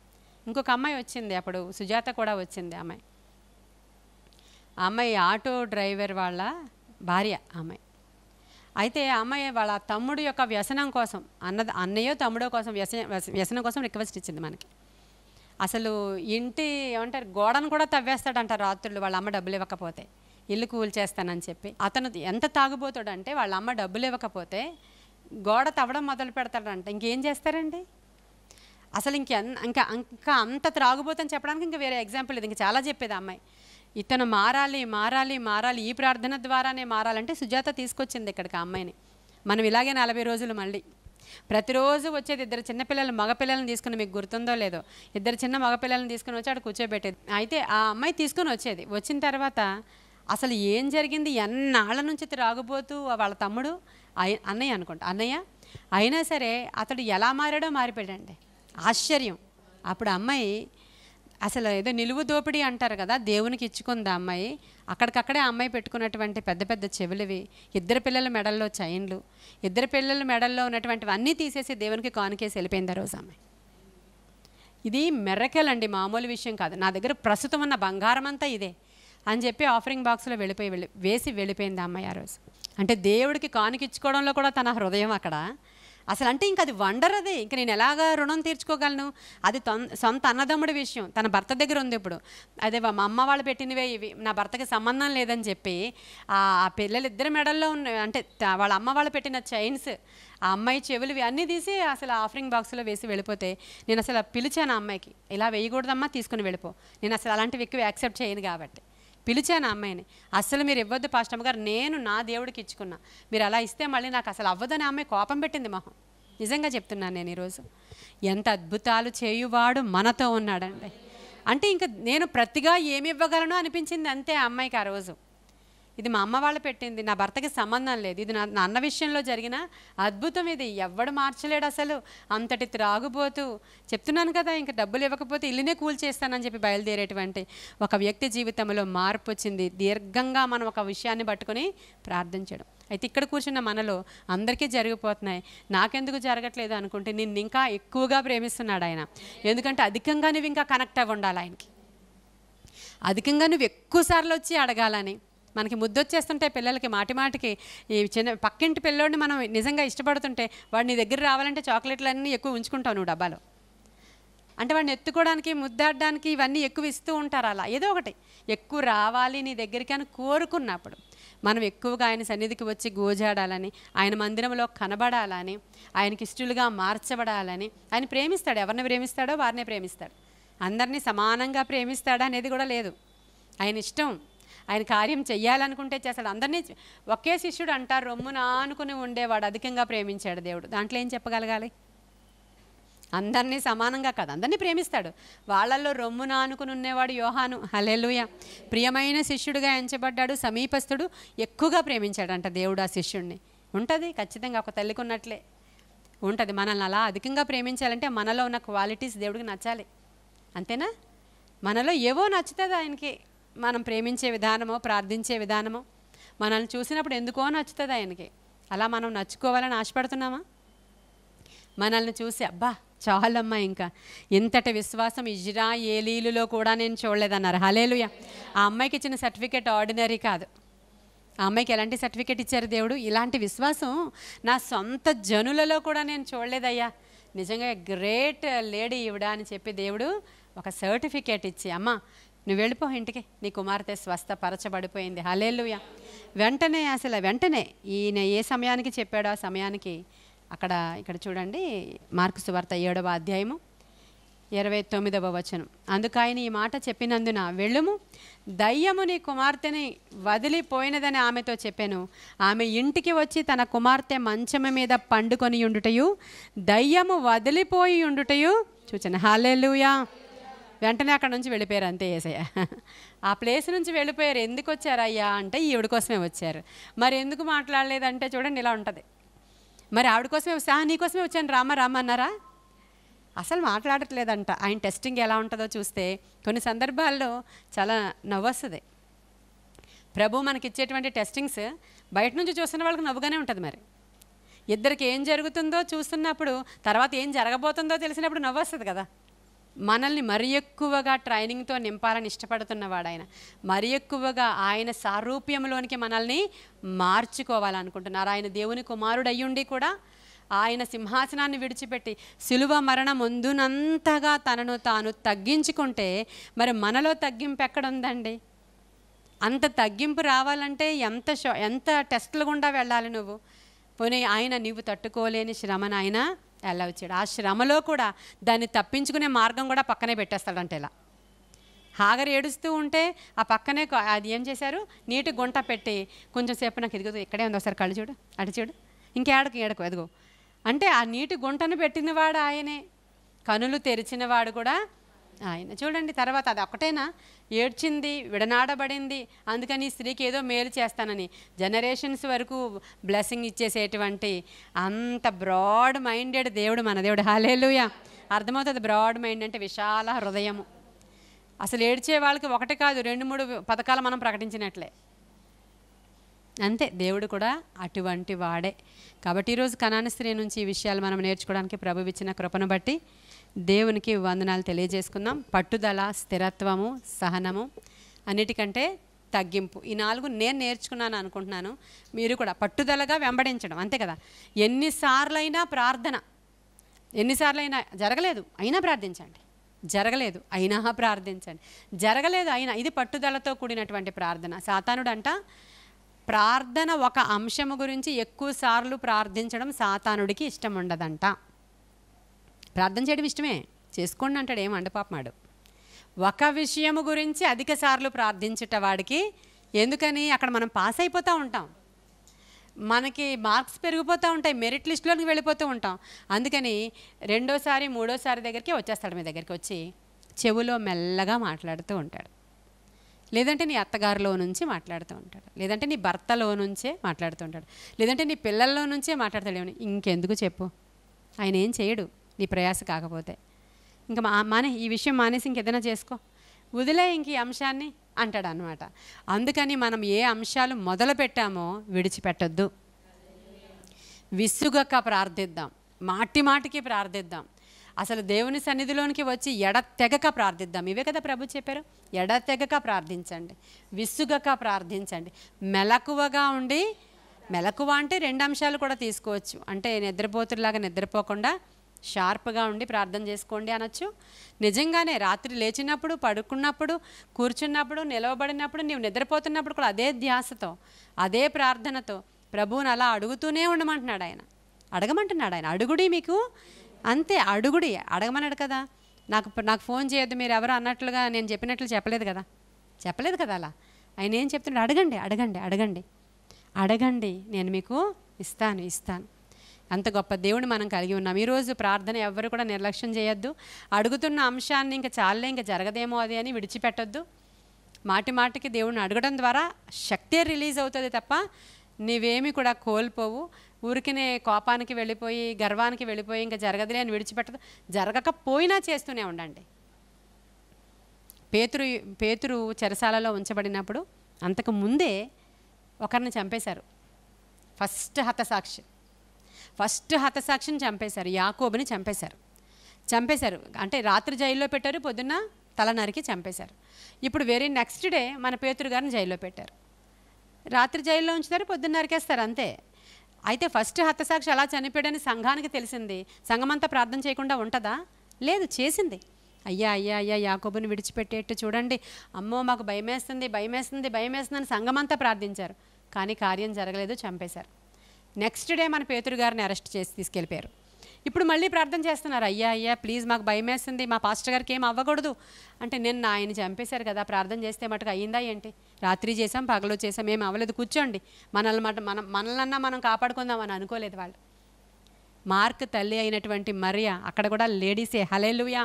ఇంకొక అమ్మాయి వచ్చింది, అప్పుడు సుజాత కూడా వచ్చింది. ఆ అమ్మాయి ఆటో డ్రైవర్ వాళ్ళ భార్య అమ్మాయి. అయితే ఆ అమ్మాయి వాళ్ళ తమ్ముడు యొక్క వ్యసనం కోసం, అన్నయ్యో తమ్ముడో కోసం వ్యసనం కోసం రిక్వెస్ట్ ఇచ్చింది మనకి. అసలు ఇంటి ఏమంటారు గోడను కూడా తవ్వేస్తాడంట రాత్రులు, వాళ్ళ అమ్మ డబ్బులు ఇవ్వకపోతే, ఇల్లు కూల్చేస్తానని చెప్పి. అతను ఎంత తాగుబోతాడంటే వాళ్ళ అమ్మ డబ్బులు ఇవ్వకపోతే గోడ తవ్వడం మొదలు పెడతాడంట. ఇంకేం చేస్తారండి అసలు? ఇంకా అంత త్రాగుబోతని చెప్పడానికి ఇంకా వేరే ఎగ్జాంపుల్ ఇది. ఇంకా చాలా చెప్పేది అమ్మాయి. ఇతను మారాలి, ఈ ప్రార్థన ద్వారానే మారాలంటే సుజాత తీసుకొచ్చింది ఇక్కడికి ఆ అమ్మాయిని. మనం ఇలాగే 40 రోజులు మళ్ళీ ప్రతిరోజు వచ్చేది. 2 చిన్నపిల్లలు మగపిల్లలను తీసుకుని, మీకు గుర్తుందో లేదో, 2 చిన్న మగపిల్లలను తీసుకుని వచ్చి అక్కడ కూర్చోబెట్టేది. అయితే ఆ అమ్మాయి తీసుకొని వచ్చేది. వచ్చిన తర్వాత అసలు ఏం జరిగింది, ఎన్నాళ్ళ నుంచి త్రాగుబోతూ వాళ్ళ తమ్ముడు అన్నయ్య అనుకుంటా, అన్నయ్య అయినా సరే అతడు ఎలా మారాడో మారిపోయాడండి. ఆశ్చర్యం. అప్పుడు అమ్మాయి అసలు ఏదో నిలువు దోపిడీ అంటారు కదా, దేవునికి ఇచ్చుకుంది ఆ అమ్మాయి. అక్కడికక్కడే ఆ అమ్మాయి పెట్టుకున్నటువంటి పెద్ద పెద్ద చెవులవి, 2 పిల్లల మెడల్లో చైన్లు, 2 పిల్లల మెడల్లో ఉన్నటువంటివి అన్నీ తీసేసి దేవునికి కానుకేసి వెళ్ళిపోయింది ఆ రోజు అమ్మాయి. ఇది మిరకల్ అండి, మామూలు విషయం కాదు. నా దగ్గర ప్రస్తుతం ఉన్న బంగారం అంతా ఇదే అని చెప్పి ఆఫరింగ్ బాక్స్లో వేసి వెళ్ళిపోయింది ఆ అమ్మాయి ఆ రోజు. అంటే దేవుడికి కానుకిచ్చుకోవడంలో కూడా తన హృదయం అక్కడ, అసలు అంటే ఇంక అది వండర్, అది ఇంక నేను ఎలాగా రుణం తీర్చుకోగలను? అది సొంత అన్నదమ్ముడి విషయం, తన భర్త దగ్గర ఉంది. ఇప్పుడు అదే మా అమ్మ వాళ్ళు పెట్టినవే ఇవి, నా భర్తకి సంబంధం లేదని చెప్పి ఆ పిల్లలు ఇద్దరు మెడల్లో ఉన్నాయి, అంటే వాళ్ళ అమ్మ వాళ్ళు పెట్టిన చైన్స్, ఆ అమ్మాయి చెవులు అన్నీ తీసి అసలు ఆఫరింగ్ బాక్స్లో వేసి వెళ్ళిపోతే నేను అసలు పిలిచాను ఆ అమ్మాయికి, ఇలా వేయకూడదమ్మా, తీసుకుని వెళ్ళిపో, నేను అసలు అలాంటివి ఎక్కువ యాక్సెప్ట్ చేయను కాబట్టి పిలిచాను ఆ అమ్మాయిని. అసలు మీరు ఇవ్వద్దు పాస్టమ్ గారు, నేను నా దేవుడికి ఇచ్చుకున్నా, మీరు అలా ఇస్తే మళ్ళీ నాకు అసలు అవ్వదని ఆ అమ్మాయి కోపం పెట్టింది మొహం. నిజంగా చెప్తున్నాను నేను ఈరోజు. ఎంత అద్భుతాలు చేయువాడు మనతో ఉన్నాడండి. అంటే ఇంకా నేను ప్రతిగా ఏమి ఇవ్వగలను అనిపించింది అంతే ఆ అమ్మాయికి ఆ రోజు. ఇది మా అమ్మ వాళ్ళు పెట్టింది, నా భర్తకి సంబంధం లేదు, ఇది నా అన్న విషయంలో జరిగిన అద్భుతం, ఇది ఎవ్వడు మార్చలేడు అసలు. అంతటి త్రాగుబోతూ, చెప్తున్నాను కదా, ఇంకా డబ్బులు ఇవ్వకపోతే ఇల్లునే కూల్చేస్తానని చెప్పి బయలుదేరేటువంటి ఒక వ్యక్తి జీవితంలో మార్పు వచ్చింది. దీర్ఘంగా మనం ఒక విషయాన్ని పట్టుకొని ప్రార్థించడం. అయితే ఇక్కడ కూర్చున్న మనలో అందరికీ జరిగిపోతున్నాయి, నాకెందుకు జరగట్లేదు అనుకుంటే నిన్ను ఇంకా ఎక్కువగా ప్రేమిస్తున్నాడు ఆయన. ఎందుకంటే అధికంగా నువ్వు ఇంకా కనెక్ట్ అవ్వ ఉండాలి ఆయనకి, అధికంగా నువ్వు ఎక్కువసార్లు వచ్చి అడగాలని. మనకి ముద్దొచ్చేస్తుంటే పిల్లలకి మాటిమాటికి, ఈ చిన్న పక్కింటి పిల్లోడిని మనం నిజంగా ఇష్టపడుతుంటే వాడు నీ దగ్గర రావాలంటే చాక్లెట్లన్నీ ఎక్కువ ఉంచుకుంటావు నువ్వు డబ్బాలో. అంటే వాడిని ఎత్తుకోవడానికి, ముద్దాడడానికి ఇవన్నీ ఎక్కువ ఇస్తూ ఉంటారు. అలా ఏదో ఒకటి ఎక్కువ రావాలి నీ దగ్గరికి అని కోరుకున్నప్పుడు మనం ఎక్కువగా ఆయన సన్నిధికి వచ్చి గోజాడాలని, ఆయన మందిరంలో కనబడాలని, ఆయనకి ఇష్టలుగా మార్చబడాలని. ఆయన ప్రేమిస్తాడు, ఎవరిని ప్రేమిస్తాడో వారినే ప్రేమిస్తాడు. అందరినీ సమానంగా ప్రేమిస్తాడా అనేది కూడా లేదు, ఆయన ఇష్టం. ఆయన కార్యం చెయ్యాలనుకుంటే చేస్తాడు. అందరినీ ఒకే శిష్యుడు అంటారు, రొమ్మున ఆనుకుని ఉండేవాడు అధికంగా ప్రేమించాడు దేవుడు. దాంట్లో ఏం చెప్పగలగాలి? అందరినీ సమానంగా కాదు, అందరినీ ప్రేమిస్తాడు. వాళ్ళల్లో రొమ్మున ఆనుకుని ఉండేవాడు యోహాను. హల్లెలూయా. ప్రియమైన శిష్యుడిగా ఎంచబడ్డాడు, సమీపస్తుడు, ఎక్కువగా ప్రేమించాడంట దేవుడు ఆ శిష్యుడిని. ఉంటుంది ఖచ్చితంగా, ఒక తల్లికి ఉన్నట్లే ఉంటుంది. మనల్ని అలా అధికంగా ప్రేమించాలంటే మనలో ఉన్న క్వాలిటీస్ దేవుడికి నచ్చాలి, అంతేనా? మనలో ఏవో నచ్చుతుంది ఆయనకి, మనం ప్రేమించే విధానమో, ప్రార్థించే విధానమో, మనల్ని చూసినప్పుడు ఎందుకో నచ్చుతుంది ఆయనకి. అలా మనం నచ్చుకోవాలని ఆశపడుతున్నామా? మనల్ని చూసి అబ్బా చాలమ్మా, ఇంకా ఇంతటి విశ్వాసం ఇజ్రాయేలీలులో కూడా నేను చూడలేదన్నారు. హల్లెలూయా. ఆ అమ్మాయికి ఇచ్చిన సర్టిఫికేట్ ఆర్డినరీ కాదు. ఆ అమ్మాయికి ఎలాంటి సర్టిఫికేట్ ఇచ్చారు దేవుడు? ఇలాంటి విశ్వాసం నా సొంత జనులలో కూడా నేను చూడలేదయ్యా, నిజంగా గ్రేట్ లేడీ ఇవిడా అని చెప్పి దేవుడు ఒక సర్టిఫికేట్ ఇచ్చి, అమ్మా నువ్వు వెళ్ళిపో ఇంటికి, నీ కుమార్తె స్వస్థపరచబడిపోయింది. హల్లెలూయా. వెంటనే ఈయన ఏ సమయానికి చెప్పాడో ఆ సమయానికి ఇక్కడ చూడండి, మార్కు సువార్త 7వ అధ్యాయము 29వ వచనం. అందుకు ఆయన ఈ మాట చెప్పినందున వెళ్ళుము, దయ్యము నీ కుమార్తెని వదిలిపోయినదని ఆమెతో చెప్పాను. ఆమె ఇంటికి వచ్చి తన కుమార్తె మంచము మీద పండుకొని ఉండుటయు దయ్యము వదిలిపోయి ఉండుటయు చూచాను. హల్లెలూయా. వెంటనే అక్కడ నుంచి వెళ్ళిపోయారు, అంతే యేసయ్య. ఆ ప్లేస్ నుంచి వెళ్ళిపోయారు. ఎందుకు వచ్చారయ్యా అంటే ఈవిడ కోసమే వచ్చారు. మరి ఎందుకు మాట్లాడలేదంటే చూడండి ఇలా ఉంటుంది. మరి ఆవిడ కోసమే వస్తా, నీకోసమే వచ్చాను రామ్మ అన్నారా? అసలు మాట్లాడట్లేదంట. ఆయన టెస్టింగ్ ఎలా ఉంటుందో చూస్తే కొన్ని సందర్భాల్లో చాలా నవ్వొస్తుంది. ప్రభు మనకి ఇచ్చేటువంటి టెస్టింగ్స్ బయట నుంచి చూస్తున్న వాళ్ళకి నవ్వుగానే ఉంటుంది. మరి ఇద్దరికి ఏం జరుగుతుందో చూస్తున్నప్పుడు, తర్వాత ఏం జరగబోతుందో తెలిసినప్పుడు నవ్వొస్తుంది కదా. మనల్ని మరి ఎక్కువగా ట్రైనింగ్తో నింపాలని ఇష్టపడుతున్నవాడు ఆయన. మరి ఎక్కువగా ఆయన సారూప్యంలోనికి మనల్ని మార్చుకోవాలనుకుంటున్నారు. ఆయన దేవుని కుమారుడు అయ్యుండి కూడా ఆయన సింహాసనాన్ని విడిచిపెట్టి సిలువ మరణం ముందునంతగా తనను తాను తగ్గించుకుంటే మరి మనలో తగ్గింపు ఎక్కడుందండి? అంత తగ్గింపు రావాలంటే ఎంత టెస్టులు గుండా వెళ్ళాలి నువ్వు? పోనీ ఆయన నీవు తట్టుకోలేని శ్రమను ఆయన ఎలా వచ్చాడు. ఆ శ్రమలో కూడా దాన్ని తప్పించుకునే మార్గం కూడా పక్కనే పెట్టేస్తాడంటే ఇలా. హాగర్ ఏడుస్తూ ఉంటే ఆ పక్కనే అది ఏం చేశారు, నీటి గుంట పెట్టి కొంచెం సేపు నాకు ఎదుగుతూ ఇక్కడే ఉంది, ఒకసారి కళ్ళు చూడు, అటు చూడు, ఇంకేడకు ఎదుగు అంటే ఆ నీటి గుంటను పెట్టినవాడు ఆయనే, కనులు తెరిచినవాడు కూడా ఆయన. చూడండి తర్వాత అది ఒకటేనా ఏడ్చింది, విడనాడబడింది, అందుకని స్త్రీకి ఏదో మేలు చేస్తానని జనరేషన్స్ వరకు బ్లెస్సింగ్ ఇచ్చేసేటువంటి అంత బ్రాడ్ మైండెడ్ దేవుడు మన దేవుడు. హల్లెలూయా. అర్థమవుతుంది, బ్రాడ్ మైండ్ అంటే విశాల హృదయము. అసలు ఏడ్చే వాళ్ళకి ఒకటి కాదు 2-3 పథకాలు మనం ప్రకటించినట్లే. అంతే, దేవుడు కూడా అటువంటి వాడే. కాబట్టి ఈరోజు కనాను స్త్రీ నుంచి ఈ విషయాలు మనం నేర్చుకోవడానికి ప్రభువు ఇచ్చిన కృపను బట్టి దేవునికి వందనాలు తెలియజేసుకుందాం. పట్టుదల, స్థిరత్వము, సహనము, అన్నిటికంటే తగ్గింపు. ఈ 4 నేను నేర్చుకున్నాను అనుకుంటున్నాను. మీరు కూడా పట్టుదలగా వెంబడించడం, అంతే కదా. ఎన్నిసార్లైనా ప్రార్థన, ఎన్నిసార్లైనా జరగలేదు అయినా ప్రార్థించండి, జరగలేదు అయినా ప్రార్థించండి, జరగలేదు అయినా. ఇది పట్టుదలతో కూడినటువంటి ప్రార్థన. సాతానుడంట ప్రార్థన ఒక అంశము గురించి ఎక్కువ సార్లు ప్రార్థించడం సాతానుడికి ఇష్టం ఉండదంట. ప్రార్థన చేయడం ఇష్టమే, చేసుకోండి అంటాడు, ఏం అండపాపమాడు. ఒక విషయము గురించి అధిక సార్లు ప్రార్థించట వాడికి. ఎందుకని? అక్కడ మనం పాస్ అయిపోతూ ఉంటాం, మనకి మార్క్స్ పెరిగిపోతూ ఉంటాయి, మెరిట్ లిస్టులోకి వెళ్ళిపోతూ ఉంటాం. అందుకని రెండోసారి మూడోసారి దగ్గరికి వచ్చేస్తాడు, మీ దగ్గరికి వచ్చి చెవులో మెల్లగా మాట్లాడుతూ ఉంటాడు. లేదంటే నీ అత్తగారిలో నుంచి మాట్లాడుతూ ఉంటాడు, లేదంటే నీ భర్తలో నుంచే మాట్లాడుతూ ఉంటాడు, లేదంటే నీ పిల్లల్లో నుంచే మాట్లాడతాడు. ఏమని? ఇంకెందుకు చెప్పు, ఆయన ఏం చేయడు నీ ప్రయాస కాకపోతే. ఇంకా మానే, ఈ విషయం మానేసి ఇంకేదైనా చేసుకో, వదిలే ఇంక ఈ అంశాన్ని అంటాడు అనమాట. అందుకని మనం ఏ అంశాలు మొదలు పెట్టామో విడిచిపెట్టొద్దు. విసుగక ప్రార్థిద్దాం, మాటి మాటికి ప్రార్థిద్దాం. అసలు దేవుని సన్నిధిలోనికి వచ్చి ఎడతెగక ప్రార్థిద్దాం. ఇవే కదా ప్రభు చెప్పారు, ఎడతెగక ప్రార్థించండి, విసుగక ప్రార్థించండి, మెలకువగా ఉండి. మెలకువ అంటే 2 అంశాలు కూడా తీసుకోవచ్చు. అంటే నిద్రపోతులాగా నిద్రపోకుండా షార్ప్గా ఉండి ప్రార్థన చేసుకోండి అనొచ్చు. నిజంగానే రాత్రి లేచినప్పుడు, పడుకున్నప్పుడు, కూర్చున్నప్పుడు, నిలవబడినప్పుడు, నీవు నిద్రపోతున్నప్పుడు కూడా అదే ధ్యాసతో, అదే ప్రార్థనతో ప్రభువుని అలా అడుగుతూనే ఉండమంటున్నాడు ఆయన, అడగమంటున్నాడు ఆయన. అడుగుడి మీకు, అంతే, అడుగుడి. అడగమన్నాడు కదా. నాకు ఫోన్ చేయొద్దు మీరు ఎవరు అన్నట్లుగా నేను చెప్పినట్లు చెప్పలేదు కదా అలా. ఆయన ఏం చెప్తున్నాడు? అడగండి, అడగండి, అడగండి, అడగండి, నేను మీకు ఇస్తాను. అంత గొప్ప దేవుని మనం కలిగి ఉన్నాం. ఈరోజు ప్రార్థన ఎవ్వరు కూడా నిర్లక్ష్యం చేయొద్దు. అడుగుతున్న అంశాన్ని ఇంకా చాలే, ఇంకా జరగదేమో అది అని విడిచిపెట్టొద్దు. మాటి మాటికి దేవుడిని అడగడం ద్వారా శక్తే రిలీజ్ అవుతుంది తప్ప నీవేమి కూడా కోల్పోవు. ఊరికినే కోపానికి వెళ్ళిపోయి, గర్వానికి వెళ్ళిపోయి ఇంకా జరగదులే అని విడిచిపెట్టదు. జరగకపోయినా చేస్తూనే ఉండండి. పేతురు చెరసాలలో ఉంచబడినప్పుడు అంతకు ముందే ఒకరిని చంపేశారు. ఫస్ట్ హతసాక్షిని చంపేశారు. యాకోబుని చంపేశారు. అంటే రాత్రి జైల్లో పెట్టారు, పొద్దున్న తల నరికి చంపేశారు. ఇప్పుడు వెరీ నెక్స్ట్ డే మన పేతురు గారిని జైల్లో పెట్టారు. రాత్రి జైల్లో ఉంచుతారు, పొద్దున్న నరికేస్తారు, అంతే. అయితే ఫస్ట్ హతసాక్షి అలా చనిపోయాడని సంఘానికి తెలిసింది. సంఘమంతా ప్రార్థన చేయకుండా ఉంటుందా? లేదు, చేసింది. అయ్యా యాకోబుని విడిచిపెట్టేట్టు చూడండి, అమ్మో మాకు భయమేస్తుంది అని సంఘమంతా ప్రార్థించారు. కానీ కార్యం జరగలేదు, చంపేశారు. నెక్స్ట్ డే మన పేతురు గారిని అరెస్ట్ చేసి తీసుకెళ్ళిపోయారు. ఇప్పుడు మళ్ళీ ప్రార్థన చేస్తున్నారు, అయ్యా ప్లీజ్ మాకు భయమేస్తుంది, మా పాస్టర్ గారికి ఏం అవ్వకూడదు అంటే. నిన్న ఆయన చంపేశారు కదా, ప్రార్థన చేస్తే మటుకు అయ్యిందా ఏంటి? రాత్రి చేసాం, పగలు చేసాం, ఏం అవ్వలేదు, కూర్చోండి, మనల్నన్నా మనం కాపాడుకుందాం అని అనుకోలేదు వాళ్ళు. మార్క్ తల్లి అయినటువంటి మరియా, అక్కడ కూడా లేడీసే, హల్లెలూయా,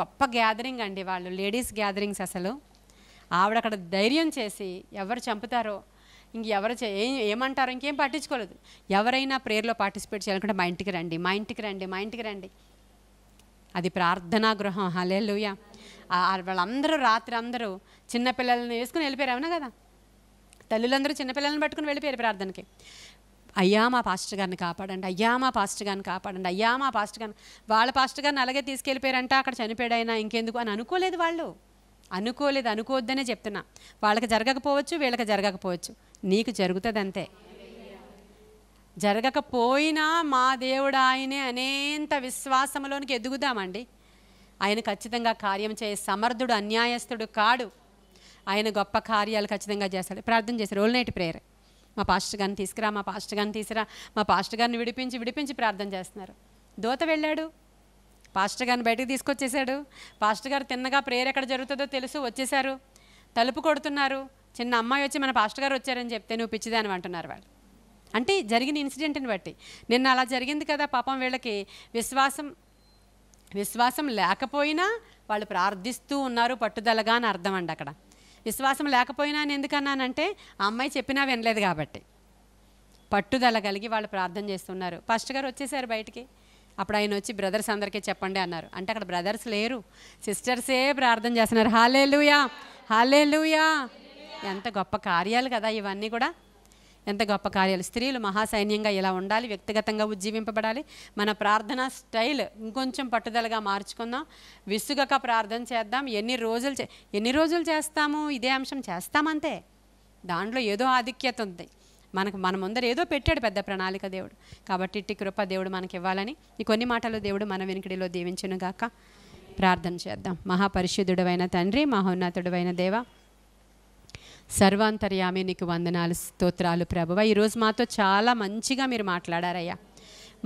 గొప్ప గ్యాదరింగ్ అండి వాళ్ళు, లేడీస్ గ్యాదరింగ్స్. అసలు ఆవిడ అక్కడ ధైర్యం చేసి ఎవరు చంపుతారో, ఇంకెవరు ఏమంటారో ఇంకేం పట్టించుకోలేదు. ఎవరైనా ప్రేయర్లో పార్టిసిపేట్ చేయాలనుకుంటే మా ఇంటికి రండి. అది ప్రార్థనా గృహం, హల్లెలూయా. వాళ్ళందరూ రాత్రి అందరూ చిన్నపిల్లల్ని వేసుకుని వెళ్ళిపోయారు, అవునా కదా. తల్లులందరూ చిన్నపిల్లల్ని పట్టుకుని వెళ్ళిపోయారు ప్రార్థనకి. అయ్యా మా పాస్టర్ గారిని కాపాడండి, వాళ్ళ పాస్టర్ గారిని అలాగే తీసుకెళ్ళిపోయారంట, అక్కడ చనిపోయాడైనా ఇంకెందుకు అని అనుకోలేదు వాళ్ళు. అనుకోవద్దనే చెప్తున్నా. వాళ్ళకి జరగకపోవచ్చు, వీళ్ళకి జరగకపోవచ్చు, నీకు జరుగుతుంది అంతే. జరగకపోయినా మా దేవుడు ఆయనే అనేంత విశ్వాసంలోనికి ఎదుగుదామండి. ఆయన ఖచ్చితంగా కార్యం చేసే సమర్థుడు, అన్యాయస్తుడు కాడు. ఆయన గొప్ప కార్యాలు ఖచ్చితంగా చేస్తాడు. ప్రార్థన చేశారు, ఓల్ నైట్ ప్రేయర్. మా పాస్టర్ గారిని తీసుకురా, మా పాస్టర్ గారిని విడిపించి ప్రార్థన చేస్తున్నారు. దూత వెళ్ళాడు, పాస్టర్ గారిని బయటకు తీసుకొచ్చేసాడు. పాస్టర్ గారు తిన్నగా ప్రేయర్ ఎక్కడ జరుగుతుందో తెలుసు, వచ్చేసారు. తలుపు కొడుతున్నారు. చిన్న అమ్మాయి వచ్చి మన పాస్టర్ గారు వచ్చారని చెప్తే నువ్వు పిచ్చిదాని అంటున్నారు వాళ్ళు. అంటే జరిగిన ఇన్సిడెంట్ని బట్టి నిన్న అలా జరిగింది కదా. పాపం వీళ్ళకి విశ్వాసం లేకపోయినా వాళ్ళు ప్రార్థిస్తూ ఉన్నారు పట్టుదలగా అని అర్థం అండి. అక్కడ విశ్వాసం లేకపోయినా అని ఎందుకన్నానంటే ఆ అమ్మాయి చెప్పినా వినలేదు కాబట్టి. పట్టుదల కలిగి వాళ్ళు ప్రార్థన చేస్తున్నారు. పాస్టర్ గారు వచ్చేసారు బయటికి. అప్పుడు ఆయన వచ్చి బ్రదర్స్ అందరికీ చెప్పండి అన్నారు. అంటే అక్కడ బ్రదర్స్ లేరు, సిస్టర్సే ప్రార్థన చేస్తున్నారు. హల్లెలూయా. ఎంత గొప్ప కార్యాలు కదా ఇవన్నీ కూడా. ఎంత గొప్ప కార్యాలు. స్త్రీలు మహాసైన్యంగా ఇలా ఉండాలి, వ్యక్తిగతంగా ఉజ్జీవింపబడాలి. మన ప్రార్థన స్టైల్ ఇంకొంచెం పట్టుదలగా మార్చుకుందాం, విసుగక ప్రార్థన చేద్దాం. ఎన్ని రోజులు చేస్తాము ఇదే అంశం, చేస్తామంతే. దాంట్లో ఏదో ఆధిక్యత ఉంది, మన ముందర ఏదో పెట్టాడు పెద్ద ప్రణాళిక దేవుడు. కాబట్టి ఇట్టి కృప దేవుడు మనకి ఇవ్వాలని ఈ కొన్ని మాటలు దేవుడు మన వెనుకడిలో దీవించునుగాక. ప్రార్థన చేద్దాం. మహాపరిశుద్ధుడైన తండ్రి, మహోన్నతుడైన దేవ, సర్వాంతర్యామి నీకు వందనాలు, స్తోత్రాలు ప్రభువా. ఈరోజు మాతో చాలా మంచిగా మీరు మాట్లాడారయ్యా.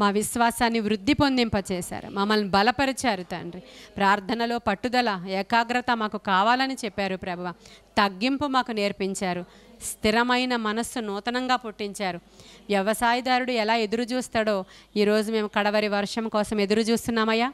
మా విశ్వాసాన్ని వృద్ధి పొందింపచేశారు, మమ్మల్ని బలపరిచారు తండ్రి. ప్రార్థనలో పట్టుదల, ఏకాగ్రత మాకు కావాలని చెప్పారు ప్రభువా. తగ్గింపు మాకు నేర్పించారు, స్థిరమైన మనస్సు నూతనంగా పుట్టించారు. వ్యవసాయదారుడు ఎలా ఎదురు చూస్తాడో ఈరోజు మేము కడవరి వర్షం కోసం ఎదురు చూస్తున్నామయ్యా.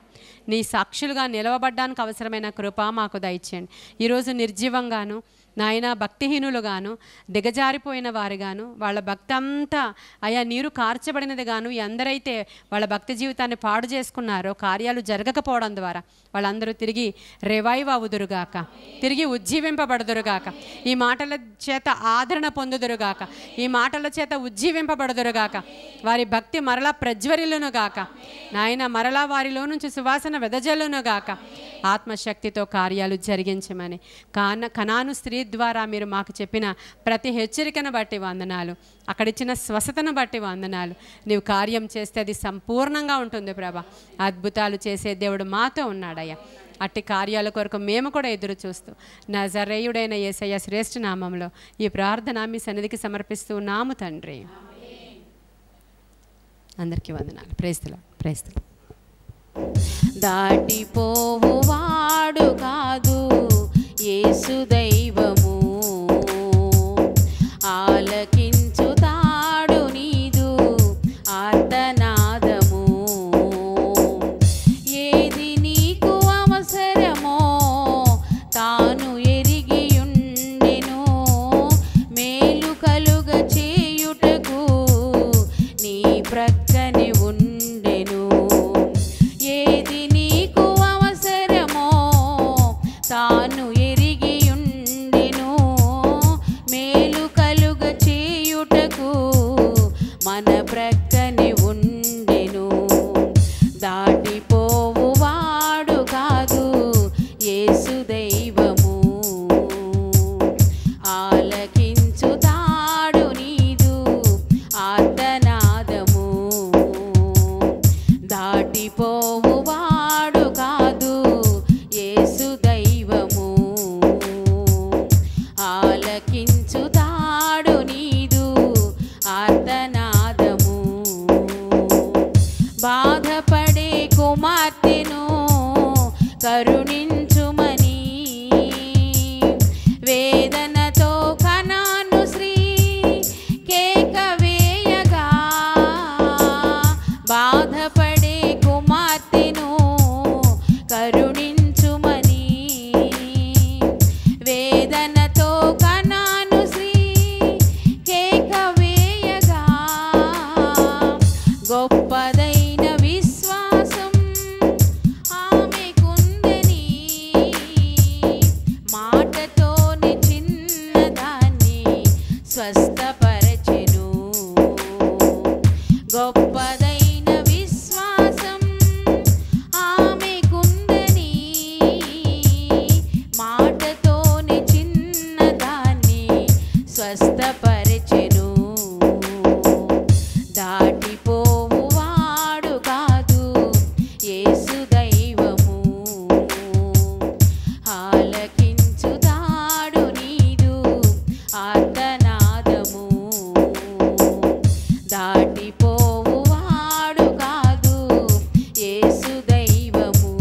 నీ సాక్షులుగా నిలవబడ్డానికి అవసరమైన కృప మాకు దయచేయండి. ఈరోజు నిర్జీవంగాను నాయన భక్తిహీనులుగాను దిగజారిపోయిన వారుగాను వాళ్ళ భక్తి అంతా అయా నీరు కార్చబడినది గాను ఎందరైతే వాళ్ళ భక్తి జీవితాన్ని పాడు చేసుకున్నారో కార్యాలు జరగకపోవడం ద్వారా వాళ్ళందరూ తిరిగి రివైవ్ అవుదురుగాక, తిరిగి ఉజ్జీవింపబడుదురుగాక, ఈ మాటల చేత ఆదరణ పొందుదురుగాక, ఈ మాటల చేత ఉజ్జీవింపబడుదురుగాక, వారి భక్తి మరలా ప్రజ్వరిల్లునుగాక నాయన, మరలా వారిలో నుంచి సువాసన వెదజల్లునుగాక. ఆత్మశక్తితో కార్యాలు జరిగించమని కనాను స్త్రీ ద్వారా మీరు మాకు చెప్పిన ప్రతి హెచ్చరికను బట్టి వందనాలు, అక్కడిచ్చిన స్వస్థతను బట్టి వందనాలు. నీవు కార్యం చేస్తే అది సంపూర్ణంగా ఉంటుంది ప్రభా. అద్భుతాలు చేసే దేవుడు మాతో ఉన్నాడయ్యా. అట్టి కార్యాల కొరకు మేము కూడా ఎదురు చూస్తూ నజరేయుడైన యేసయ్య శ్రేష్ఠ నామంలో ఈ ప్రార్థన మీ సన్నిధికి సమర్పిస్తూ ఉన్నాము తండ్రి. అందరికీ వందనాలు. ప్రైస్తులు. దాటిపోవువాడు కాదు యేసు దైవము, ఆలకించుతాడు నీదు ఆర్తనాదము. ఏది నీకు అవసరమో తాను ఎరిగియుండెను, మేలు కలుగ చేయుటకు నీ ప్రక్కనే ఉండెను. ఏది నీకు అవసరమో తాను ఎరిగియుండెను, మేలు కలుగ చేయుటకు మన ప్రక్కనే ఉండెను. దాటిపోవువాడు కాదు యేసు దైవము, ఆలకించుతాడు నీదు ఆర్తనాదము. దాటిపోవువాడు కాదు యేసు దైవము, ఆలకించుతాడు నీదు ఆర్తనాదము. బాధపడే కుమార్తెను కరుణించుమని వేదనతో కనాను శ్రీ కేక వేయగా, బాధపడే కుమార్తెను కరుణించుమని వేదనతో కనాను శ్రీ కేక వేయగా, గొప్పదైన విశ్వాసం ఆమెకుందని మాటతోనే చిన్నదాన్ని స్వస్థపరచెను. గొప్పదైన విశ్వాసం ఆమెకుందని మాటతోనే చిన్నదాన్ని స్వస్థపరచెను. దాటిపోవువాడు కాదు యేసు దైవము, ఆలకించుతాడు నీదు ఆర్తనాదము. దాటిపోవువాడు కాదు యేసు దైవము,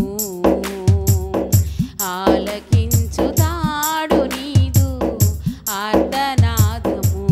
ఆలకించుతాడు నీదు ఆర్తనాదము.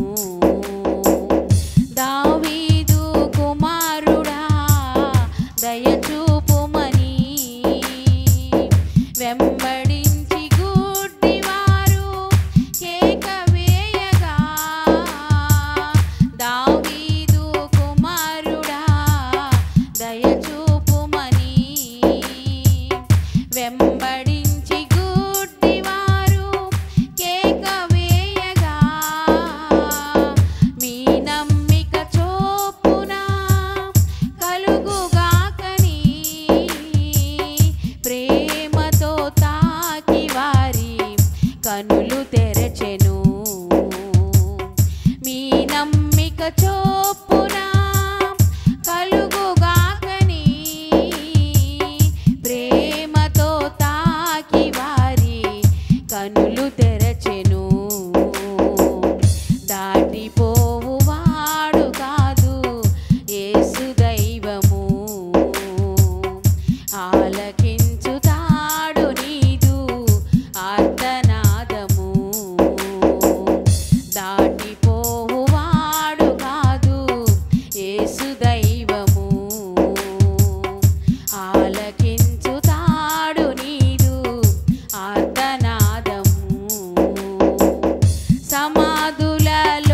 చొప్పున కలుగుగాకని ప్రేమతో తాకి వారి కనులు తెరచెను. దాటిపోవువాడు కాదు యేసు దైవము, ఆలకించుతాడు నీదు ఆర్తనాదము. దాటిపోవువాడు కాదు యేసు దైవము, ఆలకించుతాడు నీదు ఆర్తనాదము. సమాధులలో